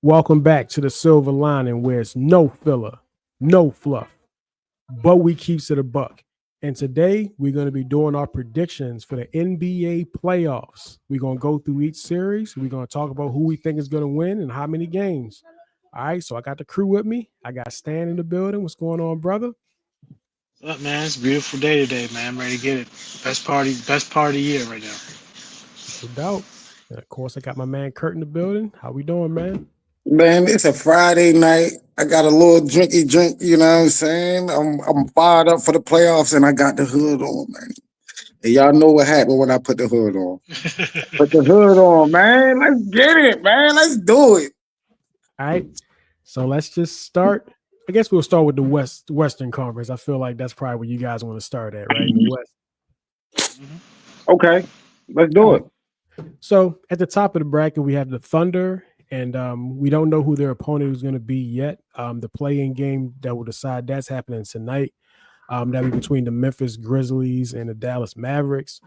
Welcome back to the Silver Lining, where it's no filler, no fluff, but we keeps it a buck. And today we're going to be doing our predictions for the NBA playoffs. We're going to go through each series. We're going to talk about who we think is going to win and how many games. All right, so I got the crew with me. I got Stan in the building. What's going on, brother? What's up, man? It's a beautiful day today, man. I'm ready to get it. Best part of the year right now. No doubt. And of course, I got my man Kurt in the building. How we doing, man? Man, it's a Friday night. I got a little drinky drink, you know what I'm saying? I'm fired up for the playoffs and I got the hood on, man. And y'all know what happened when I put the hood on. Put the hood on, man. Let's get it, man. Let's do it. All right. So let's just start. I guess we'll start with the Western Conference. I feel like that's probably where you guys want to start at, right? In the West. Mhm. Okay. Let's do All it. right. So at the top of the bracket, we have the Thunder, and we don't know who their opponent is going to be yet. The play-in game that will decide that's happening tonight. That'll be between the Memphis Grizzlies and the Dallas Mavericks.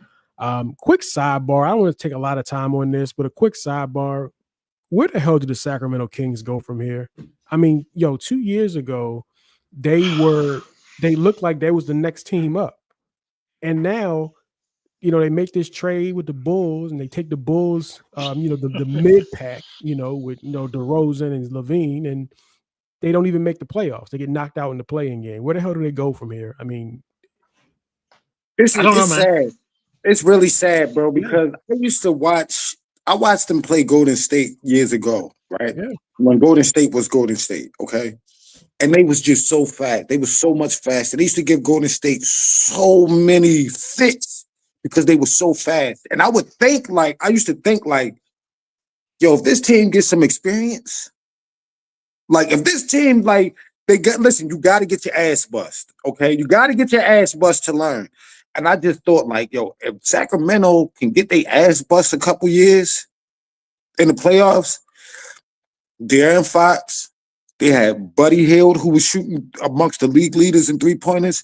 Quick sidebar. I don't want to take a lot of time on this, but a quick sidebar. Where the hell did the Sacramento Kings go from here? I mean, 2 years ago, they looked like they was the next team up. And now, they make this trade with the Bulls and they take the Bulls, the mid pack, with DeRozan and Levine, and they don't even make the playoffs. They get knocked out in the playing game. Where the hell do they go from here? I mean, This I is don't know, it's man. sad. It's really sad, bro, yeah, because I watched them play Golden State years ago, right? yeah, When Golden State was Golden State, okay? And they was just so fast. They was so much faster. They used to give Golden State so many fits because they were so fast. And I used to think like, yo, if this team gets some experience, like if this team listen, you got to get your ass bust, okay? You got to get your ass bust to learn. And I just thought like, yo, if Sacramento can get their ass bust a couple years in the playoffs, De'Aaron Fox. They had Buddy Hield, who was shooting amongst the league leaders in 3-pointers.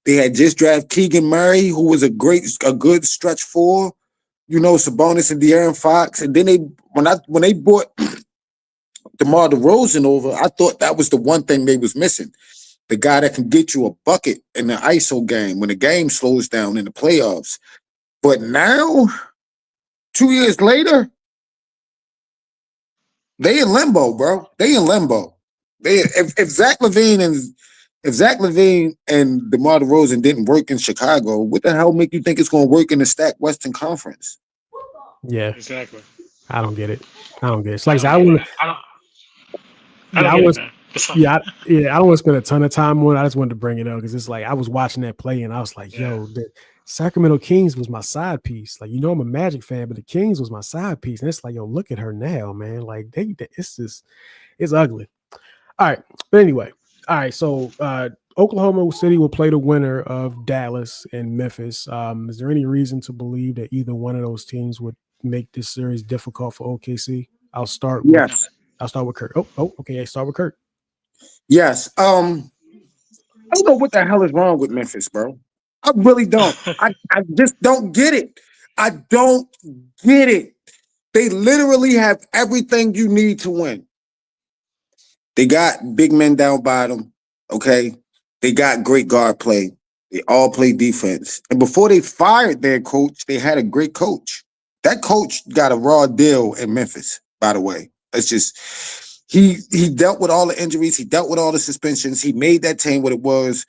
They had just drafted Keegan Murray, who was a good stretch four. Sabonis and De'Aaron Fox. And then when they brought DeMar DeRozan over, I thought that was the one thing they was missing. The guy that can get you a bucket in the ISO game when the game slows down in the playoffs. But now, 2 years later, they in limbo, bro. They in limbo. If Zach Levine and DeMar DeRozan didn't work in Chicago, what the hell make you think it's going to work in the stacked Western Conference? yeah. Exactly. I don't get it. I don't get it. It's I like I don't get it, want, man. I yeah, don't I get it, was, man. What's up? yeah, I don't want to spend a ton of time on it. I just wanted to bring it up because it's like I was watching that play and I was like, Yeah. the Sacramento Kings was my side piece. Like, I'm a Magic fan, but the Kings was my side piece. And it's like, look at her now, man. Like it's ugly. All right. But anyway, all right. So Oklahoma City will play the winner of Dallas and Memphis. Is there any reason to believe that either one of those teams would make this series difficult for OKC? No. Yes. I'll start with Kurt. Okay. I start with Kurt. Yes. I don't know what the hell is wrong with Memphis, bro. I really don't. I just don't get it. I don't get it. They literally have everything you need to win. They got big men down bottom. Okay. They got great guard play. They all play defense. And before they fired their coach, they had a great coach. That coach got a raw deal in Memphis, by the way. It's just he dealt with all the injuries, he dealt with all the suspensions, he made that team what it was.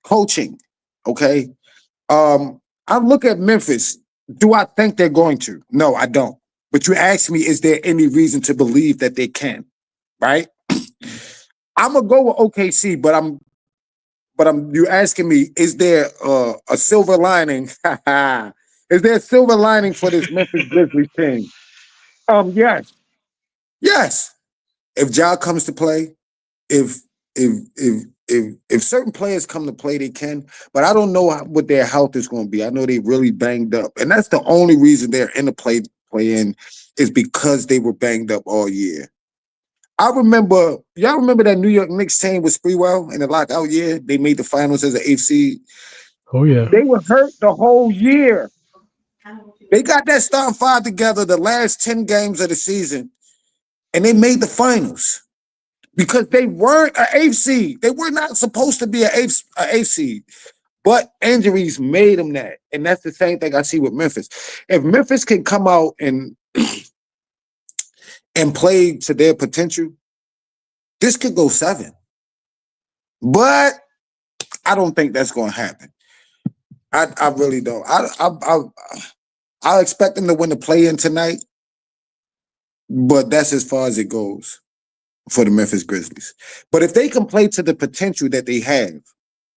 Coaching. Okay. I look at Memphis. Do I think they're going to? No, I don't. But you ask me, is there any reason to believe that they can? Right? I'm gonna go with OKC, but you asking me, is there a silver lining? Is there a silver lining for this Memphis Grizzlies team? Yes. Yes. If Ja comes to play, if if certain players come to play, they can. But I don't know what their health is going to be. I know they really banged up, and that's the only reason they're in the play in is because they were banged up all year. Y'all remember that New York Knicks team with Spreewell in the lockout year? They made the finals as an eighth seed. Oh yeah. They were hurt the whole year. They got that starting five together the last 10 games of the season, and they made the finals because they weren't an 8th seed. They were not supposed to be an 8th seed, but injuries made them that. And that's the same thing I see with Memphis. If Memphis can come out and play to their potential, this could go 7. But I don't think that's going to happen. I really don't. I expect them to win the play-in tonight, but that's as far as it goes for the Memphis Grizzlies. But if they can play to the potential that they have,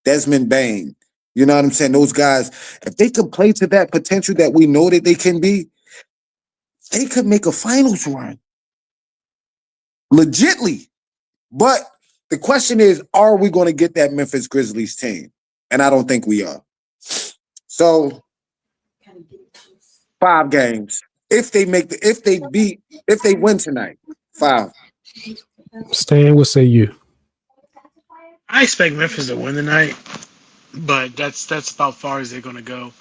Desmond Bane, you know what I'm saying? Those guys, if they can play to that potential that we know that they can be, they could make a finals run. Legitly. But the question is, are we going to get that Memphis Grizzlies team? And I don't think we are. So 5 games. If they win tonight, 5. Stan, what say you? I expect Memphis to win tonight, but that's about far as they're going to go.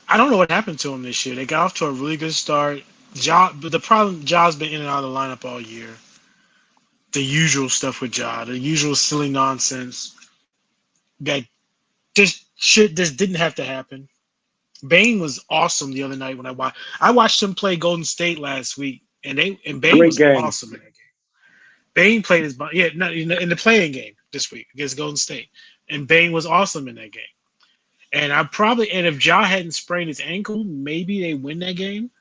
I don't know what happened to them this year. They got off to a really good start. But the problem, Ja's been in and out of the lineup all year. The usual stuff with Ja, the usual silly nonsense that just didn't have to happen. Bane was awesome the other night when I watched him play Golden State last week, and Bane Great was game. awesome in that game. Bane played in the playing game this week against Golden State, and Bane was awesome in that game. And if Ja hadn't sprained his ankle, maybe they win that game.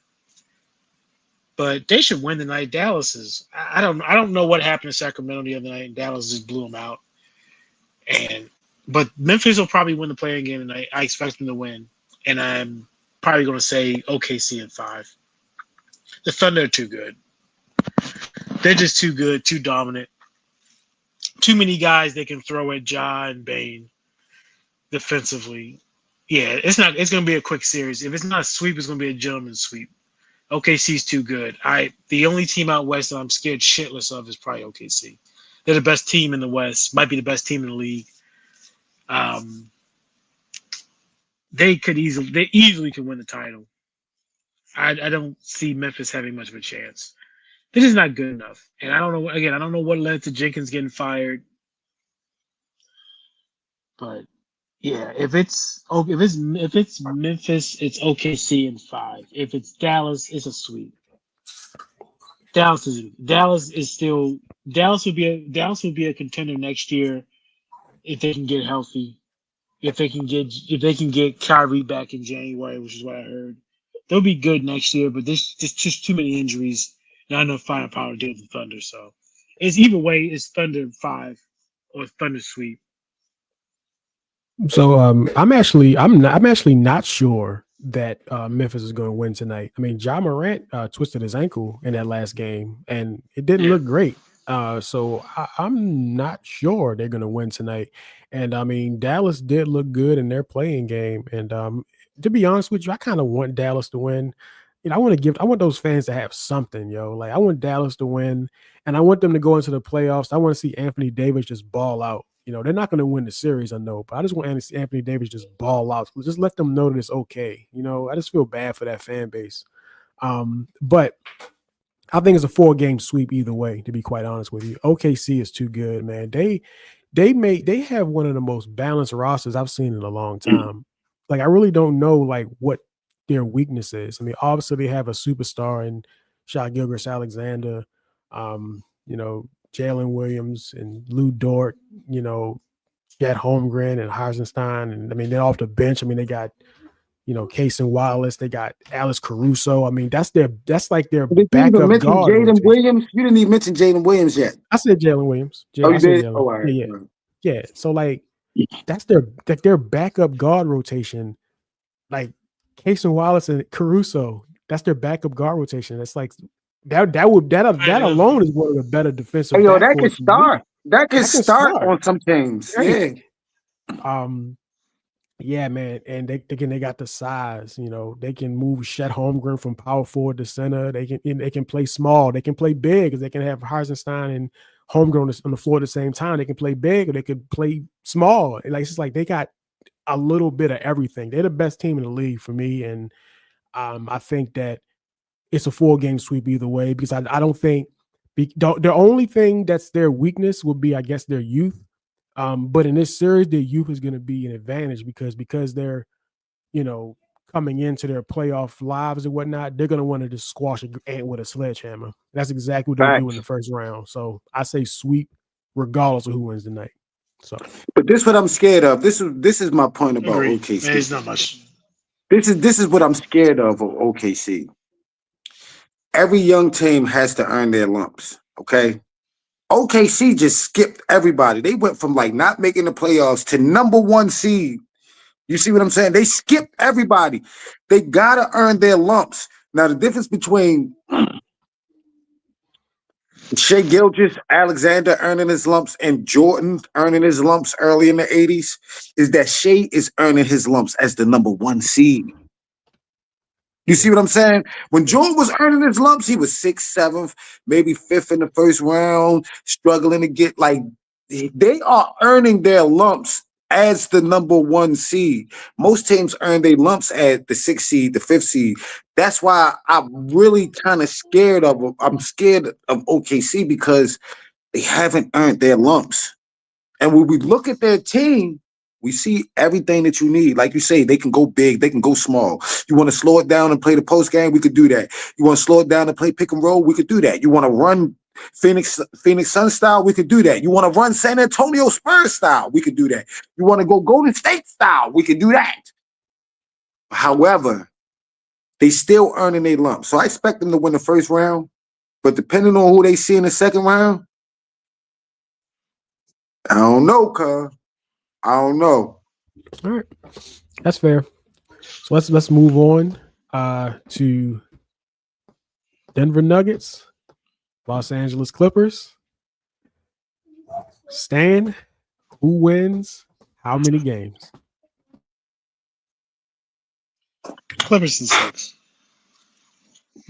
But they should win tonight. Dallas is. I don't know what happened in Sacramento the other night, and Dallas just blew them out. But Memphis will probably win the playing game tonight. I expect them to win, and I'm probably going to say OKC in 5. The Thunder are too good. They're just too good, too dominant. Too many guys they can throw at Ja and Bane defensively. Yeah, it's going to be a quick series. If it's not a sweep, it's going to be a gentleman's sweep. OKC's too good. The only team out west that I'm scared shitless of is probably OKC. They're the best team in the West. Might be the best team in the league. They easily could win the title. I don't see Memphis having much of a chance. They're just not good enough. And I don't know what led to Jenkins getting fired. But yeah, if it's Memphis, it's OKC in 5. If it's Dallas, it's a sweep. Dallas would be a contender next year if they can get healthy. If they can get Kyrie back in January, which is what I heard. They'll be good next year, but there's just too many injuries, not enough firepower to deal with the Thunder. So it's either way, it's Thunder 5 or Thunder sweep. So I'm actually not sure that Memphis is going to win tonight. I mean, Ja Morant twisted his ankle in that last game, and it didn't look great. So I'm not sure they're going to win tonight. And I mean, Dallas did look good in their playing game. And to be honest with you, I kind of want Dallas to win. You know, I want those fans to have something, yo. Like I want Dallas to win, and I want them to go into the playoffs. I want to see Anthony Davis just ball out. You know, they're not going to win the series, I know, but I just want Anthony Davis just ball out. Just let them know that it's okay. You know, I just feel bad for that fan base. But I think it's a 4-game sweep either way, to be quite honest with you. OKC is too good, man. They have one of the most balanced rosters I've seen in a long time. Like, I really don't know, like, what their weakness is. I mean, obviously they have a superstar in Shai Gilgeous-Alexander, you know, Jalen Williams and Lou Dort, you know, Chet Holmgren and Hartenstein. And I mean, they're off the bench. I mean, they got, you know, Cason Wallace, they got Alex Caruso. I mean, that's like their backup guard. Jaden Williams? You didn't even mention Jaden Williams yet. I said Jalen Williams. You did? Oh, all right. Yeah. So like that's their backup guard rotation. Like Cason Wallace and Caruso, that's their backup guard rotation. That's like that alone is one of the better defensive. Hey, yo, that could start. That could start on some teams. Right. Yeah. Yeah, man, and they got the size. You know, they can move Chet Holmgren from power forward to center. They can play small. They can play big, because they can have Hartenstein and Holmgren on the floor at the same time. They can play big, or they could play small. Like it's just like they got a little bit of everything. They're the best team in the league for me, and I think that it's a 4-game sweep either way, because I don't think The only thing that's their weakness would be, I guess, their youth. But in this series, their youth is going to be an advantage because they're, coming into their playoff lives and whatnot. They're going to want to just squash an ant with a sledgehammer. That's exactly what they'll do in the first round. So I say sweep, regardless of who wins tonight. So, but this is what I'm scared of. This is my point about Agreed. OKC. There's not much. This is what I'm scared of OKC. Every young team has to earn their lumps. Okay. OKC just skipped everybody. They went from like not making the playoffs to number 1 seed. You see what I'm saying? They skipped everybody. They gotta earn their lumps. Now, the difference between Shea Gilgeous Alexander earning his lumps and Jordan earning his lumps early in the 80s is that Shea is earning his lumps as the number 1 seed. You see what I'm saying? When Jordan was earning his lumps, he was 6th, 7th, maybe 5th in the first round, struggling to get they are earning their lumps as the number 1 seed. Most teams earn their lumps at the 6th seed, the 5th seed. That's why I'm really kind of scared of them. I'm scared of OKC because they haven't earned their lumps. And when we look at their team, we see everything that you need. Like you say, they can go big, they can go small. You want to slow it down and play the post game, we could do that. You want to slow it down and play pick and roll, we could do that. You want to run Phoenix Sun style, we could do that. You want to run San Antonio Spurs style, we could do that. You want to go Golden State style, we could do that. However, they still earning their lump. So I expect them to win the first round, but depending on who they see in the second round, I don't know, cuz. I don't know. All right, that's fair. So let's move on to Denver Nuggets, Los Angeles Clippers. Stan, who wins? How many games? Clippers in 6.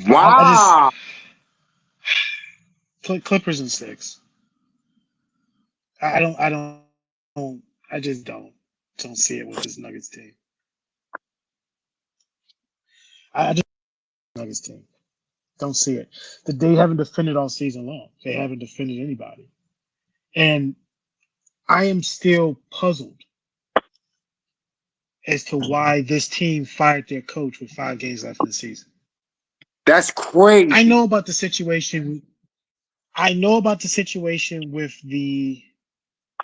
Wow. Clippers in 6. I just don't see it with this Nuggets team. I just Nuggets team don't see it. That they haven't defended all season long. They haven't defended anybody, and I am still puzzled as to why this team fired their coach with 5 games left in the season. That's crazy. I know about the situation. With the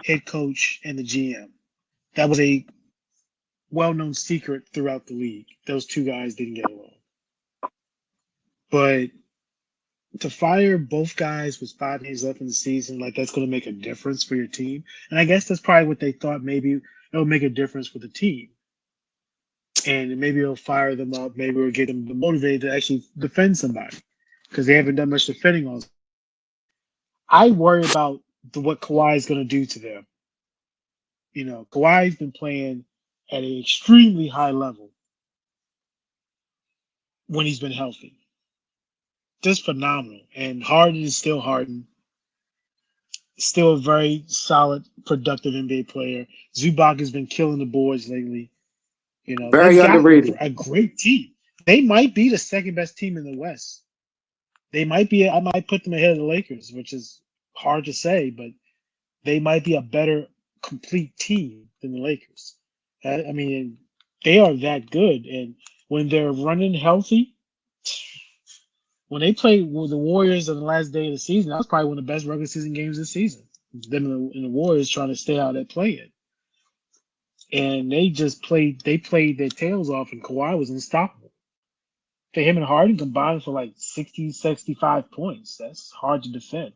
head coach and the GM. That was a well-known secret throughout the league. Those two guys didn't get along. But to fire both guys with 5 games left in the season, like that's going to make a difference for your team. And I guess that's probably what they thought. Maybe it'll make a difference for the team. And maybe it'll fire them up. Maybe it'll get them motivated to actually defend somebody because they haven't done much defending on. I worry about what Kawhi is going to do to them. Kawhi's been playing at an extremely high level when he's been healthy. Just phenomenal. And Harden is still Harden. Still a very solid, productive NBA player. Zubac has been killing the boards lately. Very underrated. A great team. They might be the second best team in the West. They might be. I might put them ahead of the Lakers, which is hard to say, but they might be a better complete team than the Lakers. I mean, they are that good. And when they're running healthy, when they played with the Warriors on the last day of the season, that was probably one of the best regular season games this season. Them and the Warriors trying to stay out there playing. And they played their tails off, and Kawhi was unstoppable. For him and Harden combined for like 60, 65 points. That's hard to defend.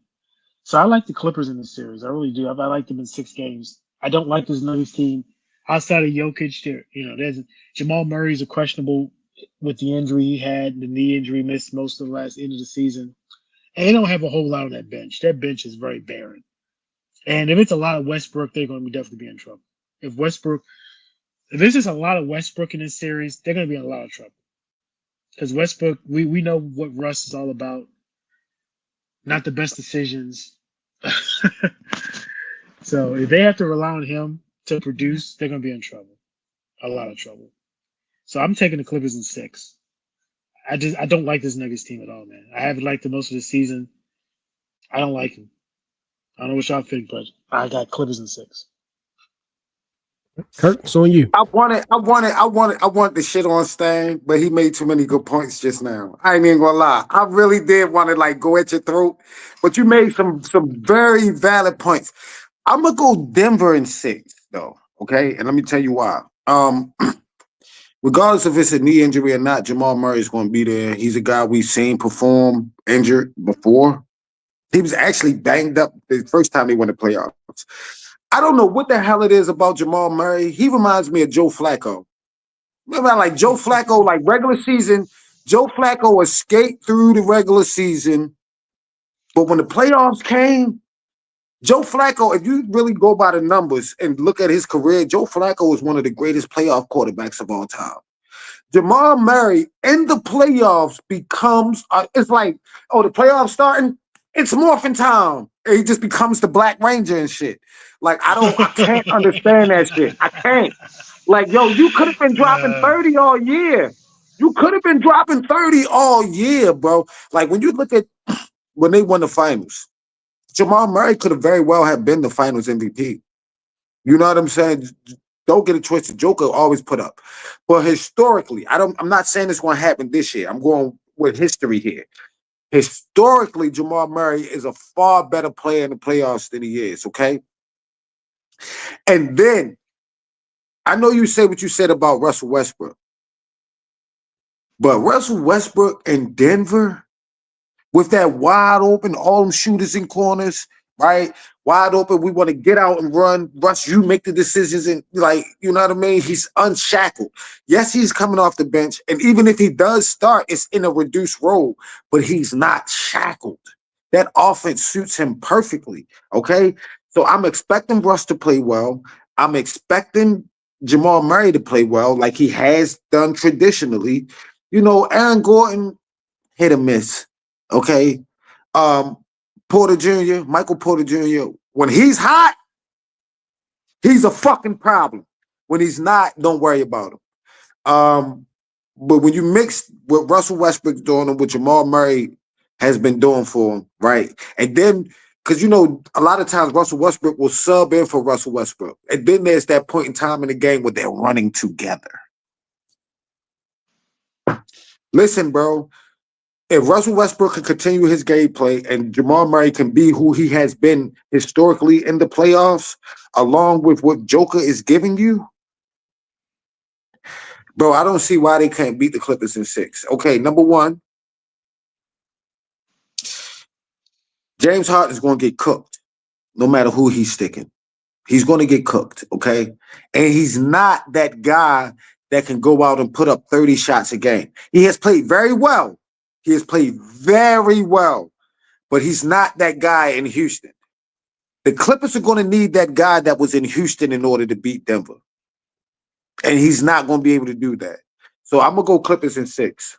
So I like the Clippers in this series. I really do. I like them in 6 games. I don't like this Nuggets team. Outside of Jokic, there's Jamal Murray's a questionable with the injury he had, the knee injury, missed most of the last end of the season. And they don't have a whole lot on that bench. That bench is very barren. And if it's a lot of Westbrook, they're going to definitely be in trouble. If there's just a lot of Westbrook in this series, they're going to be in a lot of trouble. Because Westbrook, we know what Russ is all about. Not the best decisions. So if they have to rely on him to produce, they're going to be in trouble. A lot of trouble. So I'm taking the Clippers in 6. I don't like this Nuggets team at all, man. I haven't liked them most of the season. I don't like him. I don't know what y'all think, but I got Clippers in 6. Kurt, it's on you. I wanted the shit on Stan, but he made too many good points just now. I ain't even gonna lie. I really did want to like go at your throat, but you made some very valid points. I'm gonna go Denver in 6, though. Okay, and let me tell you why. Regardless if it's a knee injury or not, Jamal Murray is going to be there. He's a guy we've seen perform injured before. He was actually banged up the first time he went to playoffs. I don't know what the hell it is about Jamal Murray. He reminds me of Joe Flacco. Remember, like Joe Flacco, like regular season, Joe Flacco escaped through the regular season, but when the playoffs came, Joe Flacco, if you really go by the numbers and look at his career, Joe Flacco is one of the greatest playoff quarterbacks of all time. Jamal Murray in the playoffs becomes, it's like, oh, the playoffs starting, it's morphin' time. And he just becomes the Black Ranger and shit. Like, I can't understand that shit. I can't. Like, yo, you could have been dropping 30 all year. You could have been dropping 30 all year, bro. Like, when you look at when they won the finals, Jamal Murray could have very well have been the finals MVP. You know what I'm saying? Don't get it twisted. Joker always put up. But historically, I'm not saying it's going to happen this year. I'm going with history here. Historically, Jamal Murray is a far better player in the playoffs than he is, okay? And then, I know you say what you said about Russell Westbrook. But Russell Westbrook in Denver, with that wide open, all them shooters in corners, right? Wide open, we want to get out and run. Russ, you make the decisions, and like, you know what I mean? He's unshackled. Yes, he's coming off the bench, and even if he does start, it's in a reduced role, but he's not shackled. That offense suits him perfectly, okay? So I'm expecting Russ to play well. I'm expecting Jamal Murray to play well, like he has done traditionally. You know, Aaron Gordon, hit or miss. Okay. Porter Jr., Michael Porter Jr., when he's hot, he's a fucking problem. When he's not, don't worry about him. But when you mix what Russell Westbrook's doing and what Jamal Murray has been doing for him, right? And then, because you know, a lot of times Russell Westbrook will sub in for Russell Westbrook. And then there's that point in time in the game where they're running together. Listen, bro. If Russell Westbrook can continue his gameplay and Jamal Murray can be who he has been historically in the playoffs, along with what Joker is giving you, bro, I don't see why they can't beat the Clippers in 6. Okay, number one, James Harden is going to get cooked no matter who he's sticking. He's going to get cooked, okay? And he's not that guy that can go out and put up 30 shots a game. He has played very well. He has played very well, but he's not that guy in Houston. The Clippers are going to need that guy that was in Houston in order to beat Denver. And he's not going to be able to do that. So I'm going to go Clippers in 6.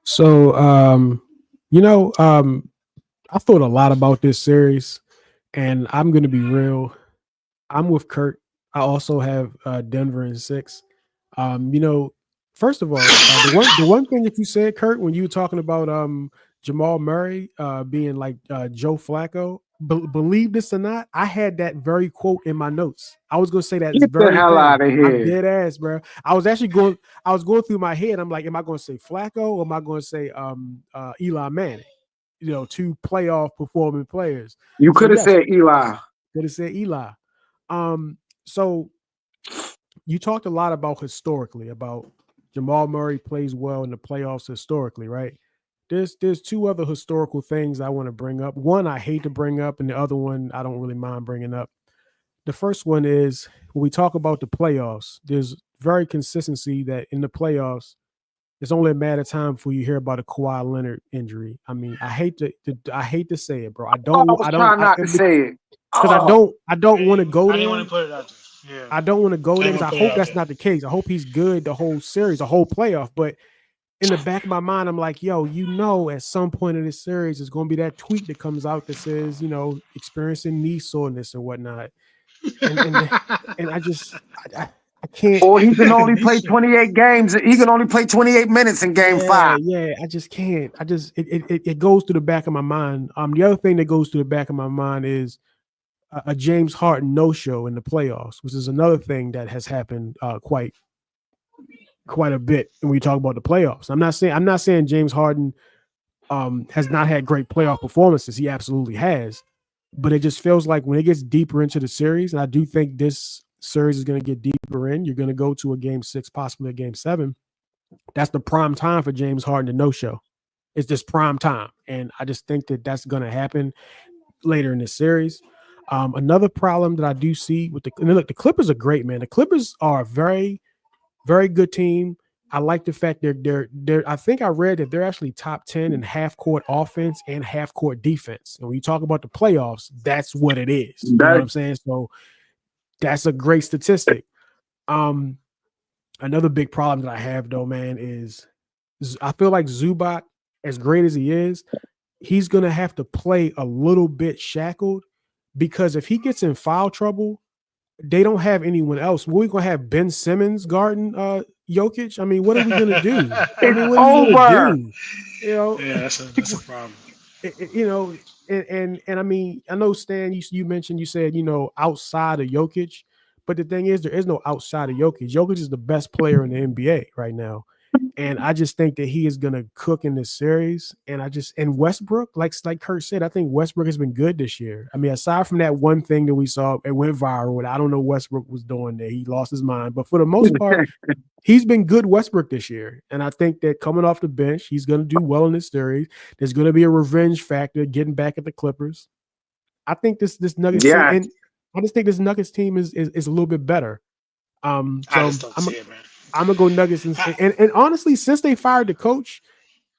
So, I thought a lot about this series, and I'm going to be real. I'm with Kurt. I also have Denver in 6. First of all, the one thing that you said, Kurt, when you were talking about Jamal Murray being like Joe Flacco, believe this or not, I had that very quote in my notes. I was going to say that. Get the hell out of here. I'm dead ass, bro. I was going through my head. I'm like, am I going to say Flacco or am I going to say Eli Manning? You know, 2 playoff performing players. You could have said Eli. Could have said Eli. So you talked a lot about historically about Jamal Murray plays well in the playoffs historically, right? There's 2 other historical things I want to bring up. One I hate to bring up, and the other one I don't really mind bringing up. The first one is when we talk about the playoffs, there's very consistency that in the playoffs, it's only a matter of time before you hear about a Kawhi Leonard injury. I mean, I hate to say it, bro. I don't say it because I don't want to go there. I didn't want to put it out there. Yeah. I don't want to go there because I hope that's not the case. I hope he's good the whole series, the whole playoff. But in the back of my mind, I'm like, yo, at some point in this series, there's going to be that tweet that comes out that says, experiencing knee soreness and whatnot. And I I can't. Or he can only He play should. 28 games. He can only play 28 minutes in game 5. Yeah, I just can't. It goes to the back of my mind. The other thing that goes to the back of my mind is a James Harden no-show in the playoffs, which is another thing that has happened quite a bit when we talk about the playoffs. I'm not saying James Harden has not had great playoff performances. He absolutely has, but it just feels like when it gets deeper into the series, and I do think this series is going to get deeper in. You're going to go to a game 6, possibly a game 7. That's the prime time for James Harden to no-show. It's just prime time, and I just think that that's going to happen later in this series. Another problem that I do see with the Clippers are great, man. The Clippers are a very, very good team. I like the fact they're. I think I read that they're actually top 10 in half court offense and half court defense. And when you talk about the playoffs, that's what it is. You know what I'm saying? So that's a great statistic. Another big problem that I have though, man, is I feel like Zubac, as great as he is, he's gonna have to play a little bit shackled because if he gets in foul trouble, they don't have anyone else. We're gonna have Ben Simmons guarding Jokic. I mean, what are we gonna do? I mean, what are we gonna do? You know, Yeah, that's a problem. you know, and I mean, I know Stan, you mentioned, you said, outside of Jokic, but the thing is, there is no outside of Jokic. Jokic is the best player in the NBA right now. And I just think that he is going to cook in this series. And Westbrook, like Kurt said, I think Westbrook has been good this year. I mean, aside from that one thing that we saw, it went viral, and I don't know what Westbrook was doing there. He lost his mind. But for the most part, he's been good Westbrook this year. And I think that coming off the bench, he's going to do well in this series. There's going to be a revenge factor getting back at the Clippers. I think this Nuggets team, and I just think this Nuggets team is a little bit better. I just don't see it, man. I'm gonna go Nuggets, and honestly, since they fired the coach,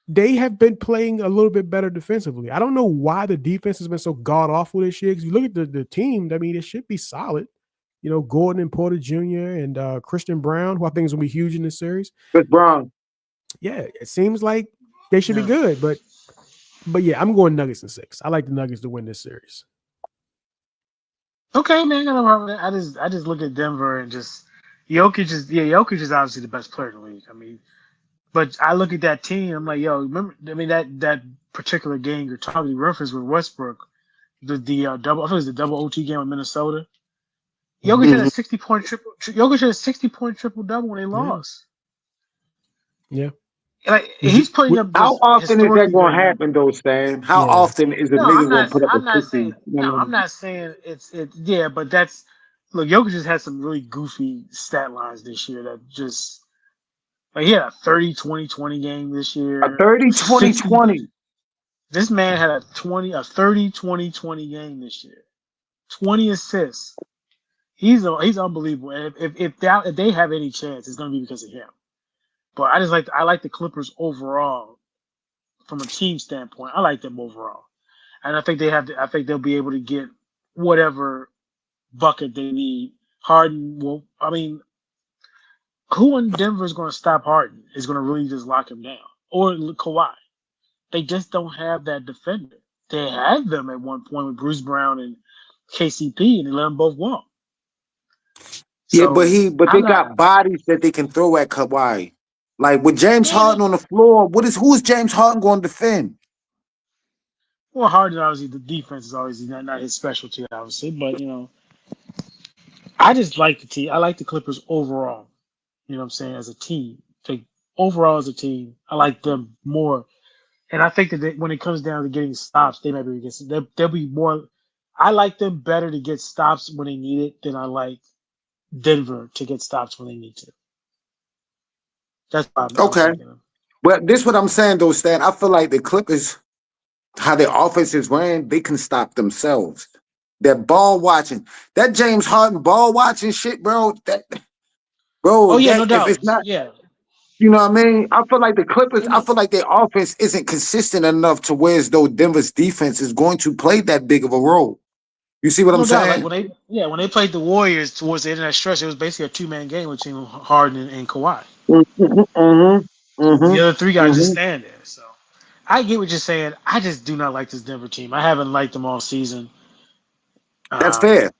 they have been playing a little bit better defensively. I don't know why the defense has been so god awful this year. Because you look at the team, I mean, it should be solid. Gordon and Porter Jr. and Christian Brown, who I think is gonna be huge in this series. Chris Brown. Yeah, it seems like they should be good, but yeah, I'm going Nuggets in 6. I like the Nuggets to win this series. Okay, man, I just look at Denver and just. Jokic is obviously the best player in the league. I mean, but I look at that team, I'm like, yo, remember? I mean, that particular game you're talking reference with Westbrook, the double. I think it was the double OT game with Minnesota. Jokic had a 60-point triple. Jokic had a 60-point triple double when they lost. Yeah. Like he's putting up. How often is that going to happen, though, Stan? How often is a nigga going to put up a 60? I'm not saying it's. Yeah, but that's. Look, Jokic just had some really goofy stat lines this year that just like he had a 30-20-20 game this year. A 30-20-20. This man had a 30-20-20 game this year. 20 assists. He's unbelievable. And if they have any chance, it's going to be because of him. But I like the Clippers overall from a team standpoint. I like them overall, and I think they'll be able to get whatever bucket they need. Harden will. I mean, who in Denver is going to stop Harden? Is going to really just lock him down, or Kawhi? They just don't have that defender. They had them at one point with Bruce Brown and KCP, and they let them both walk. Yeah, but they got bodies that they can throw at Kawhi. Like with James Harden on the floor, who is James Harden going to defend? Well, Harden, obviously, the defense is always not his specialty, obviously, but I just like the team. I like the Clippers overall. You know what I'm saying? As a team. Overall as a team, I like them more. And I think that when it comes down to getting stops, they might be they'll be more. I like them better to get stops when they need it than I like Denver to get stops when they need to. That's why I'm thinking of. But this is what I'm saying, though, Stan. I feel like the Clippers, how their offense is ran, they can stop themselves. They're ball watching. That James Harden ball watching shit, bro. Oh yeah, no doubt. If it's not, yeah. You know what I mean? I feel like the Clippers, I feel like their offense isn't consistent enough to where as though Denver's defense is going to play that big of a role. You see what I'm saying? Like when they played the Warriors towards the end of that stretch, it was basically a 2-man game between Harden and Kawhi. The other three guys just stand there. So I get what you're saying. I just do not like this Denver team. I haven't liked them all season. That's fair.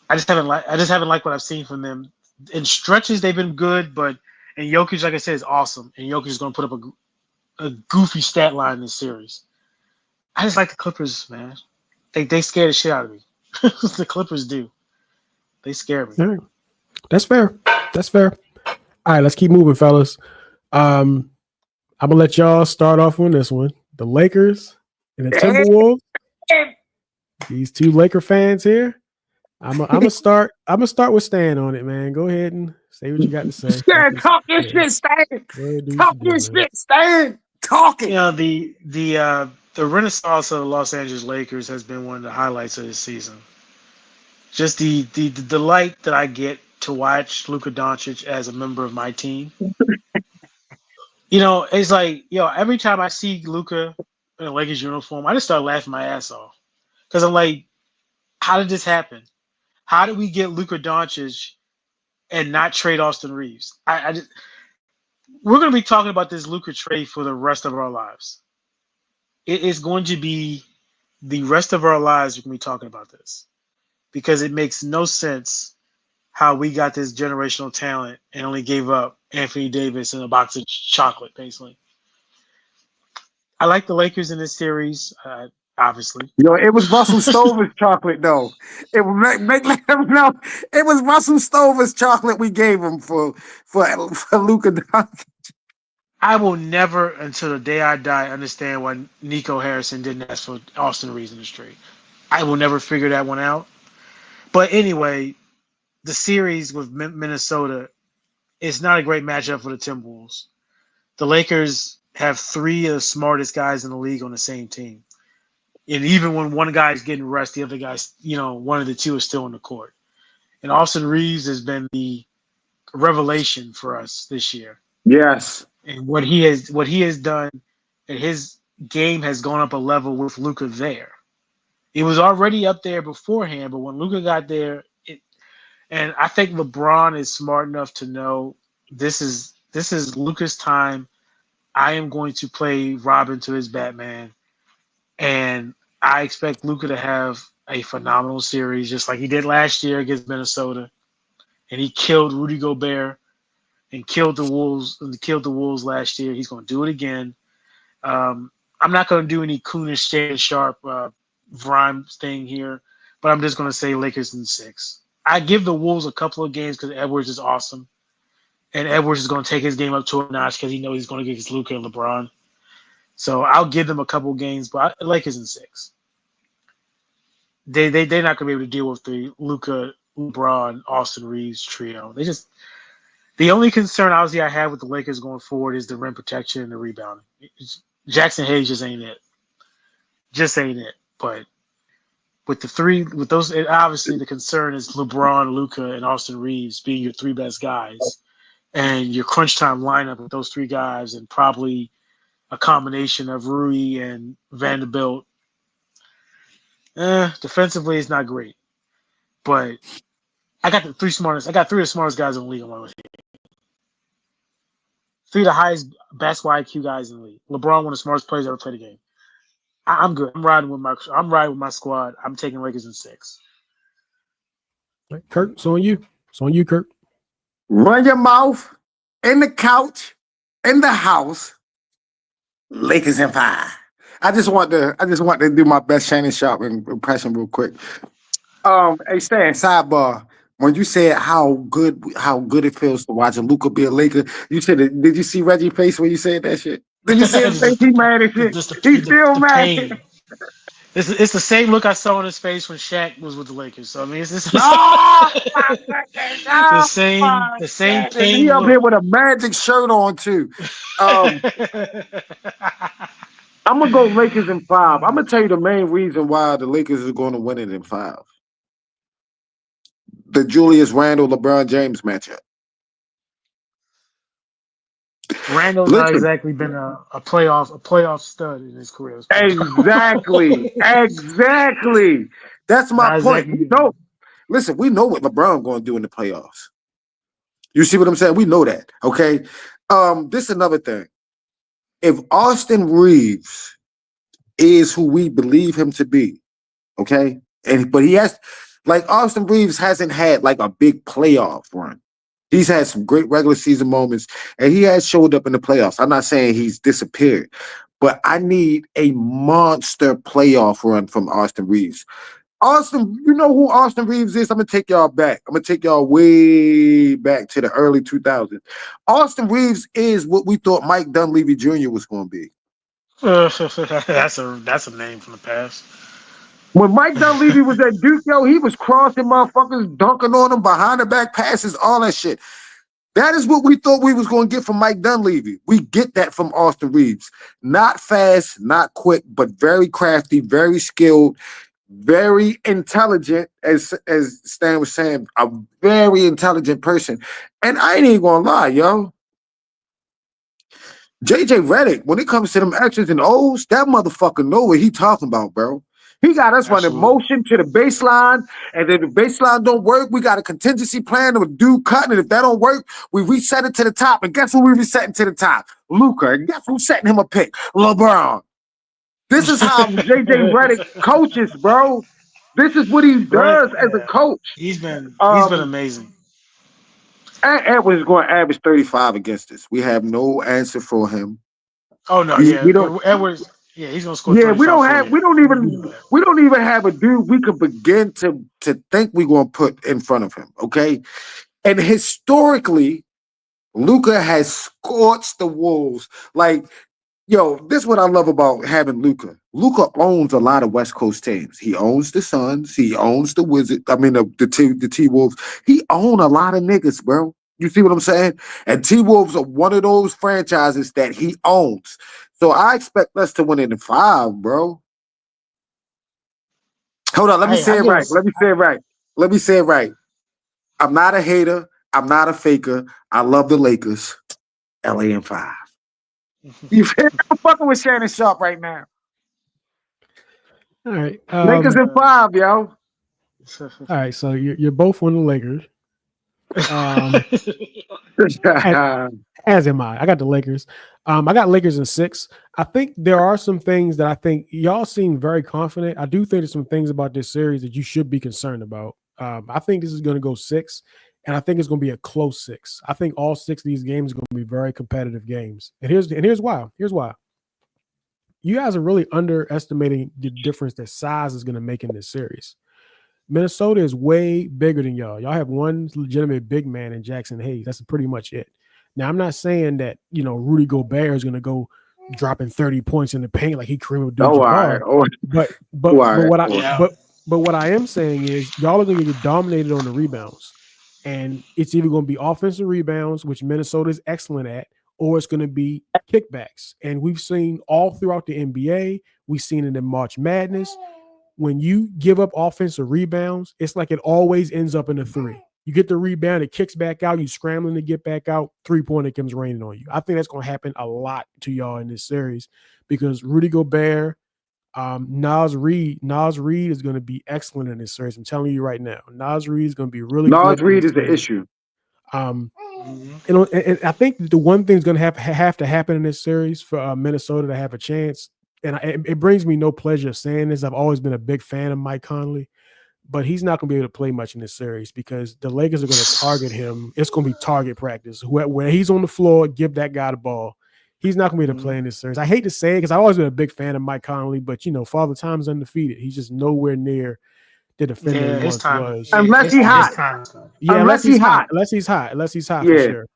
I just haven't liked what I've seen from them in stretches they've been good, but and Jokic, like I said, is awesome, and Jokic is going to put up a goofy stat line in this series. I just like the Clippers, man. They scare the shit out of me. The Clippers do. They scare me. All right. That's fair. That's fair. All right, let's keep moving, fellas. I'm gonna let y'all start off on this one. The Lakers and the Timberwolves. These two Laker fans here. I'm gonna start with Stan on it, man. Go ahead and say what you got to say. Stan, talk your shit, Stan. Talk your shit, Stan. Talk it. You know, the renaissance of the Los Angeles Lakers has been one of the highlights of this season. Just the delight that I get to watch Luka Doncic as a member of my team. You know, it's like, every time I see Luka in a Lakers uniform, I just start laughing my ass off. Because I'm like, how did this happen? How did we get Luka Doncic and not trade Austin Reeves? We're going to be talking about this Luka trade for the rest of our lives. It is going to be the rest of our lives we're going to be talking about this. Because it makes no sense how we got this generational talent and only gave up Anthony Davis and a box of chocolate, basically. I like the Lakers in this series, obviously. It was Russell Stover's chocolate, though. It was let him know. It was Russell Stover's chocolate we gave him for Luka Doncic. I will never, until the day I die, understand why Nico Harrison didn't ask for Austin Reeves in the trade. I will never figure that one out. But anyway, the series with Minnesota is not a great matchup for the Timberwolves. The Lakers have three of the smartest guys in the league on the same team. And even when one guy's getting rest, the other guy's, one of the two is still on the court. And Austin Reeves has been the revelation for us this year. Yes. And what he has done, and his game has gone up a level with Luka there. It was already up there beforehand, but when Luka got there, and I think LeBron is smart enough to know this is Luka's time. I am going to play Robin to his Batman, and I expect Luka to have a phenomenal series, just like he did last year against Minnesota, and he killed Rudy Gobert and killed the Wolves last year. He's going to do it again. I'm not going to do any Kunish Shannon Sharp Vrime thing here, but I'm just going to say Lakers in 6. I give the Wolves a couple of games because Edwards is awesome, and Edwards is going to take his game up to a notch because he knows he's going to get his Luka and LeBron. So I'll give them a couple of games, but Lakers in 6. They're not going to be able to deal with the Luka, LeBron, Austin Reeves trio. The only concern obviously I have with the Lakers going forward is the rim protection and the rebounding. Jackson Hayes just ain't it. But with those, obviously the concern is LeBron, Luka, and Austin Reeves being your three best guys, and your crunch time lineup with those three guys, and probably a combination of Rui and Vanderbilt. Defensively, it's not great, but I got three of the smartest guys in the league on my team. 3 of the highest basketball IQ guys in the league. LeBron, one of the smartest players ever played the game. I'm good. I'm riding with my squad. I'm taking Lakers in 6. Right, Kurt, it's on you. It's on you, Kurt. Run your mouth in the couch, in the house. Lakers in 5. I just want to do my best Shannon Sharp impression real quick. Hey Stan, sidebar. When you said how good it feels to watch a Luka be a Laker, you said it. Did you see Reggie's face when you said that shit? Did you see his face? He mad as shit. He's still mad. It's the same look I saw on his face when Shaq was with the Lakers. So I mean, it's the same pain. He up here with a Magic shirt on too. I'm gonna go Lakers in 5. I'm gonna tell you the main reason why the Lakers are going to win it in 5. The Julius Randle LeBron James matchup. Randall's not exactly been a playoff stud in his career. Exactly. That's my point. Exactly. Listen, we know what LeBron going to do in the playoffs. You see what I'm saying? We know that. Okay. This is another thing. If Austin Reeves is who we believe him to be, okay, but he has, like, Austin Reeves hasn't had like a big playoff run. He's had some great regular season moments, and he has showed up in the playoffs. I'm not saying he's disappeared, but I need a monster playoff run from Austin Reeves. Austin, you know who Austin Reeves is? I'm gonna take y'all back. I'm gonna take y'all way back to the early 2000s. Austin Reeves is what we thought Mike Dunleavy Jr. was going to be. That's a name from the past. When Mike Dunleavy was at Duke, yo, he was crossing motherfuckers, dunking on them, behind the back passes, all that shit. That is what we thought we was going to get from Mike Dunleavy. We get that from Austin Reeves. Not fast, not quick, but very crafty, very skilled, very intelligent, as Stan was saying, a very intelligent person. And I ain't even going to lie, yo. JJ Redick, when it comes to them X's and O's, that motherfucker know what he talking about, bro. He got us running motion to the baseline, and if the baseline don't work, we got a contingency plan of a dude cutting, and if that don't work, we reset it to the top. And guess who we resetting to the top? Luka. And guess who's setting him a pick? LeBron. This is how JJ Redick coaches, bro. This is what he does as a coach. He's been amazing. Edwards is going to average 35 against us. We have no answer for him. Oh no, we don't, Edwards. Yeah, he's gonna score. Yeah, we don't even have a dude we could begin to think we're gonna put in front of him. Okay, and historically, Luka has scorched the Wolves. Like, yo, this is what I love about having Luka. Luka owns a lot of West Coast teams. He owns the Suns. He owns the Wizards. I mean, the T-Wolves. He owns a lot of niggas, bro. You see what I'm saying? And T-Wolves are one of those franchises that he owns. So I expect us to win it in 5, bro. Hold on, let me say it right. I'm not a hater. I'm not a faker. I love the Lakers. LA in 5. You feel me? I'm fucking with Shannon Sharp right now. All right. Lakers in 5, yo. All right, so you're both on the Lakers. As am I. I got the Lakers. I got Lakers in 6. I think there are some things that I think y'all seem very confident. I do think there's some things about this series that you should be concerned about. I think this is going to go 6, and I think it's going to be a close 6. I think all 6 of these games are going to be very competitive games. And here's why. Here's why. You guys are really underestimating the difference that size is going to make in this series. Minnesota is way bigger than y'all. Y'all have one legitimate big man in Jackson Hayes. That's pretty much it. Now, I'm not saying that, Rudy Gobert is going to go dropping 30 points in the paint like he Kareem Abdul-Jabbar. But what I am saying is y'all are going to get dominated on the rebounds. And it's either going to be offensive rebounds, which Minnesota is excellent at, or it's going to be kickbacks. And we've seen all throughout the NBA. We've seen it in March Madness. When you give up offensive rebounds, it's like it always ends up in a 3. You get the rebound, it kicks back out, you scrambling to get back out, 3-pointer comes raining on you. I think that's going to happen a lot to y'all in this series because Rudy Gobert, Naz Reid is going to be excellent in this series. I'm telling you right now. Naz Reid is going to be really good. Naz Reid is the issue. And I think the one thing is going to have to happen in this series for Minnesota to have a chance, and it brings me no pleasure saying this. I've always been a big fan of Mike Conley, but he's not going to be able to play much in this series because the Lakers are going to target him. It's going to be target practice. Where he's on the floor, give that guy the ball. He's not going to be able to play in this series. I hate to say it because I've always been a big fan of Mike Conley, but, Father Time's undefeated. He's just nowhere near the defender he once was. Unless he's hot. Yeah, unless he's hot. Unless he's hot for sure.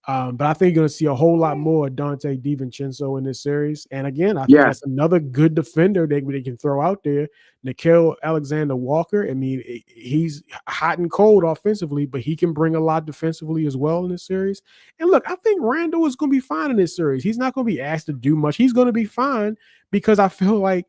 But I think you're going to see a whole lot more Dante DiVincenzo in this series. And again, I think that's another good defender they can throw out there. Nickeil Alexander-Walker, I mean, he's hot and cold offensively, but he can bring a lot defensively as well in this series. And look, I think Randall is going to be fine in this series. He's not going to be asked to do much. He's going to be fine because I feel like,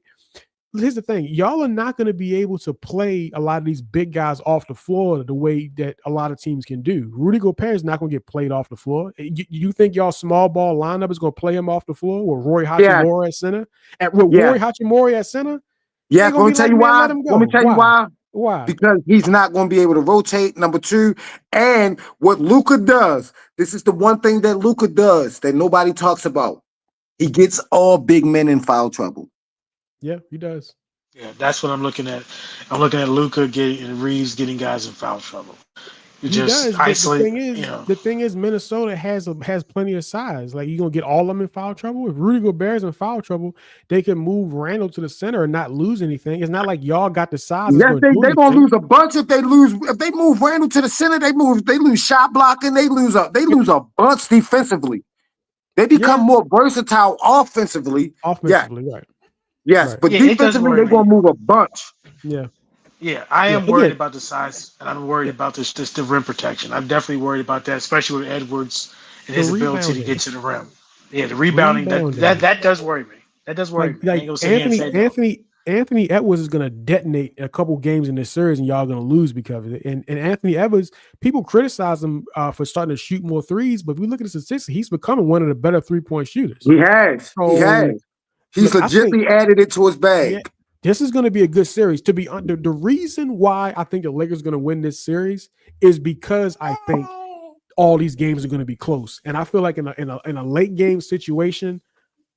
here's the thing. Y'all are not going to be able to play a lot of these big guys off the floor the way that a lot of teams can do. Rudy Gobert is not going to get played off the floor. You think y'all small ball lineup is going to play him off the floor with Roy Hachimura at center? Roy Hachimura at center? Yeah, let me tell you why. Let me tell you why. Why? Because he's not going to be able to rotate, number 2. And what Luka does, this is the one thing that Luka does that nobody talks about. He gets all big men in foul trouble. Yeah, he does. Yeah, that's what I'm looking at. I'm looking at Luka and Reeves getting guys in foul trouble. You He just does, but isolate. the thing is, Minnesota has plenty of size. Like, you gonna get all of them in foul trouble. If Rudy Gobert's in foul trouble, they can move Randall to the center and not lose anything. It's not like y'all got the size. Yes, That's they gonna lose a bunch if they move Randall to the center. They lose shot blocking. They lose a bunch defensively. They become more versatile offensively. Offensively, right? Yes, Right. but it does defensively worry they're gonna me. move a bunch. Yeah. Yeah, I am Again, worried about the size, and I'm worried yeah, about this the rim protection. I'm definitely worried about that, especially with Edwards and the his ability to rebounding, get to the rim. Yeah, the rebounding that does worry me. That does worry me. I ain't like gonna sit here and say no. Anthony Edwards is gonna detonate a couple games in this series, and y'all gonna lose because of it. And Anthony Edwards, people criticize him for starting to shoot more threes, but if we look at his statistics, he's becoming one of the better 3-point shooters. He has. So, He's look, I think, legitimately added it to his bag. yeah, this is going to be a good series. To be under the reason why I think the Lakers are going to win this series is because I think all these games are going to be close, and I feel like in a late game situation,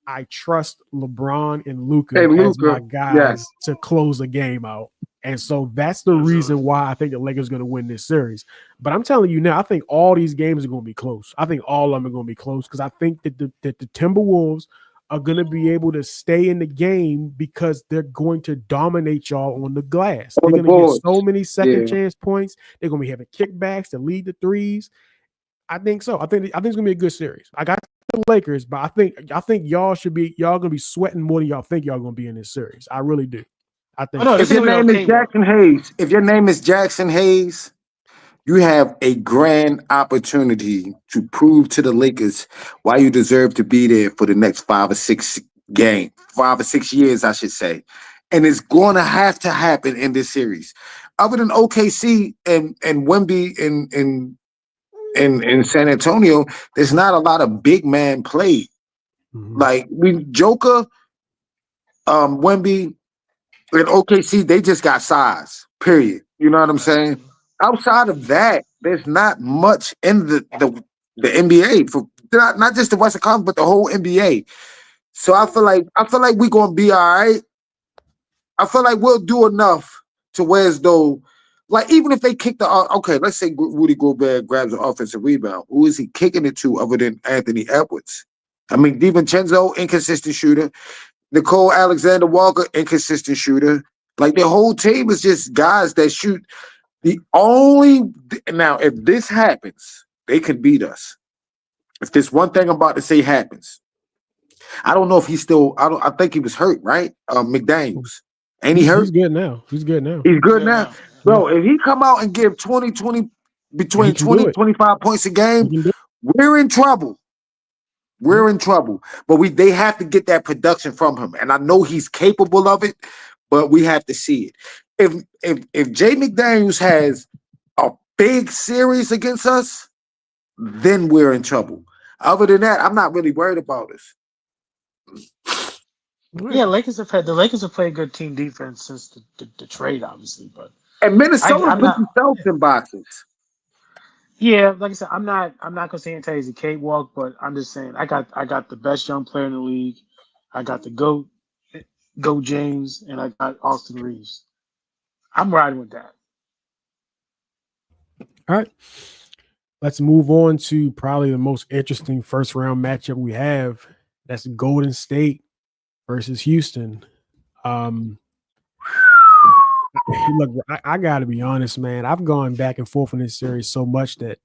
I trust LeBron and Luka Hey, as my Luka, guys to close a game out. And so that's the reason why I think the Lakers are going to win this series. But I'm telling you now, I think all these games are going to be close. I think all of them are going to be close because I think that the Timberwolves are going to be able to stay in the game because they're going to dominate y'all on the glass. They're going to get so many second chance points. They're going to be having kickbacks to lead the threes. I think so. I think it's going to be a good series. I got the Lakers, but I think y'all going to be sweating more than y'all think y'all going to be in this series. I really do. I think if your name is Jackson Hayes, you have a grand opportunity to prove to the Lakers why you deserve to be there for the next 5 or 6 years, I should say. And it's going to happen in this series. Other than OKC and Wemby in San Antonio, there's not a lot of big man play. Mm-hmm. Like Joker, Wemby, and OKC, they just got size. Period. You know what I'm saying? Outside of that, there's not much in the NBA for not just the Western Conference, but the whole NBA. So I feel like we're gonna be all right. I feel like we'll do enough to where as though, like, even if they kick let's say Rudy Gobert grabs an offensive rebound, who is he kicking it to other than Anthony Edwards? I mean, DiVincenzo, inconsistent shooter. Nicole Alexander-Walker, inconsistent shooter. Like, the whole team is just guys that shoot. Now, if this happens, they can beat us. If this one thing I'm about to say happens, I don't know if he's still. I think he was hurt, right? McDaniels. Ain't he hurt? He's good now. He's good now. Bro, if he come out and give 20, between 20 and 25 points a game, we're in trouble. We're in trouble. But they have to get that production from him. And I know he's capable of it, but we have to see it. If Jay McDaniels has a big series against us, then we're in trouble. Other than that, I'm not really worried about us. Yeah, the Lakers have played good team defense since the trade, obviously, but Minnesota put themselves in boxes. Yeah, like I said, I'm not gonna say and tell you it's a cakewalk, but I'm just saying I got the best young player in the league. I got the GOAT James, and I got Austin Reeves. I'm riding with that. All right. Let's move on to probably the most interesting first round matchup we have. That's Golden State versus Houston. Look, I gotta be honest, man. I've gone back and forth in this series so much that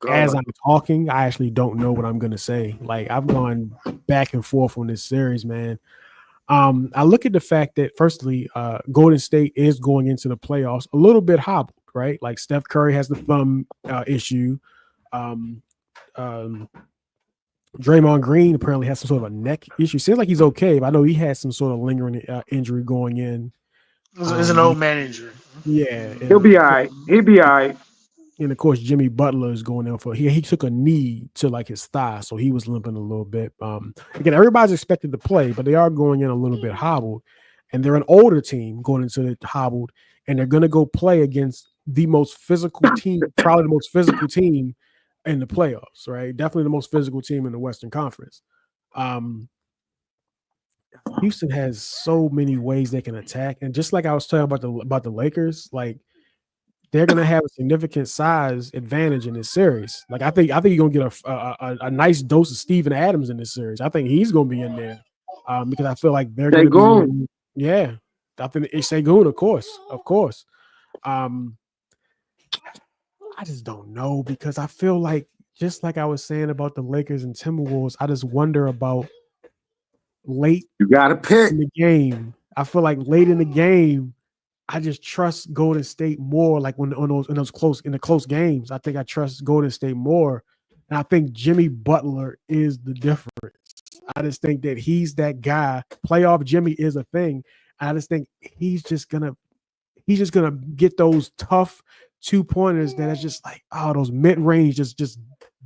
as I'm talking, I actually don't know what I'm gonna say. Like, I've gone back and forth on this series, man. I look at the fact that, firstly, Golden State is going into the playoffs a little bit hobbled, right? Like, Steph Curry has the thumb issue. Draymond Green apparently has some sort of a neck issue. Seems like he's okay, but I know he has some sort of lingering injury going in. It's an old man injury. Yeah. He'll be all right. And of course, Jimmy Butler is going in for he took a knee to like his thigh, so he was limping a little bit. Again, everybody's expected to play, but they are going in a little bit hobbled, and they're an older team going into it hobbled, and they're going to go play against the most physical team, probably the most physical team in the playoffs, right? Definitely the most physical team in the Western Conference. Houston has so many ways they can attack, and just like I was talking about the Lakers, like they're gonna have a significant size advantage in this series. Like I think you're gonna get a nice dose of Steven Adams in this series. I think he's gonna be in there because I feel like they're gonna Sengun. be yeah. I think it's Sengun, of course. Um, I just don't know because I feel like just like I was saying about the Lakers and Timberwolves, I just wonder about late You got to pick. in the game. I feel like late in the game, I just trust Golden State more. Like when in the close games, I think I trust Golden State more. And I think Jimmy Butler is the difference. I just think that he's that guy. Playoff Jimmy is a thing. I just think he's just gonna get those tough 2-pointers that are just like those mid-range, just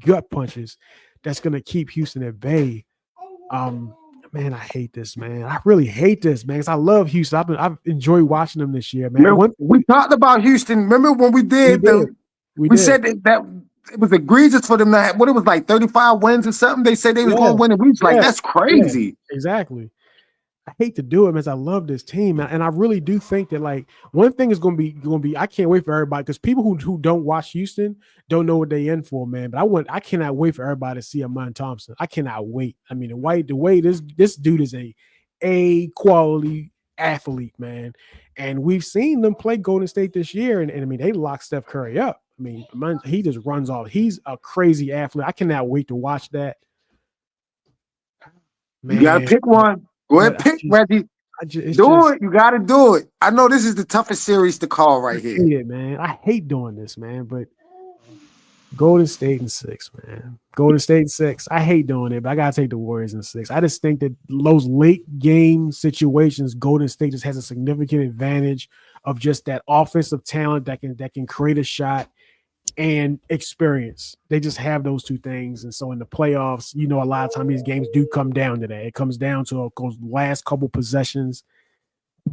gut punches. That's gonna keep Houston at bay. Man, I hate this, man. I really hate this, man. Because I love Houston. I've enjoyed watching them this year, man. Remember, we talked about Houston. Remember when we did? We said that it was egregious for them to have, what it was like 35 wins or something. They said they was going to win, and we was like, that's crazy. Yeah, exactly. I hate to do it, man. I love this team, and I really do think that like one thing is going to be. I can't wait for everybody because people who don't watch Houston don't know what they in for, man. But I cannot wait for everybody to see Amen Thompson. I cannot wait. I mean, the way this dude is a quality athlete, man, and we've seen them play Golden State this year, and I mean they locked Steph Curry up. I mean, he just runs off. He's a crazy athlete. I cannot wait to watch that. Man, you gotta pick one. Go ahead, pick, Reggie. Do it. You got to do it. I know this is the toughest series to call right here. Yeah, man. I hate doing this, man. But Golden State in 6, man. Golden State in 6. I hate doing it, but I got to take the Warriors in 6. I just think that those late game situations, Golden State just has a significant advantage of just that offensive talent that can create a shot and experience. They just have those two things. And so in the playoffs, a lot of times these games do come down to that. It comes down to those last couple possessions.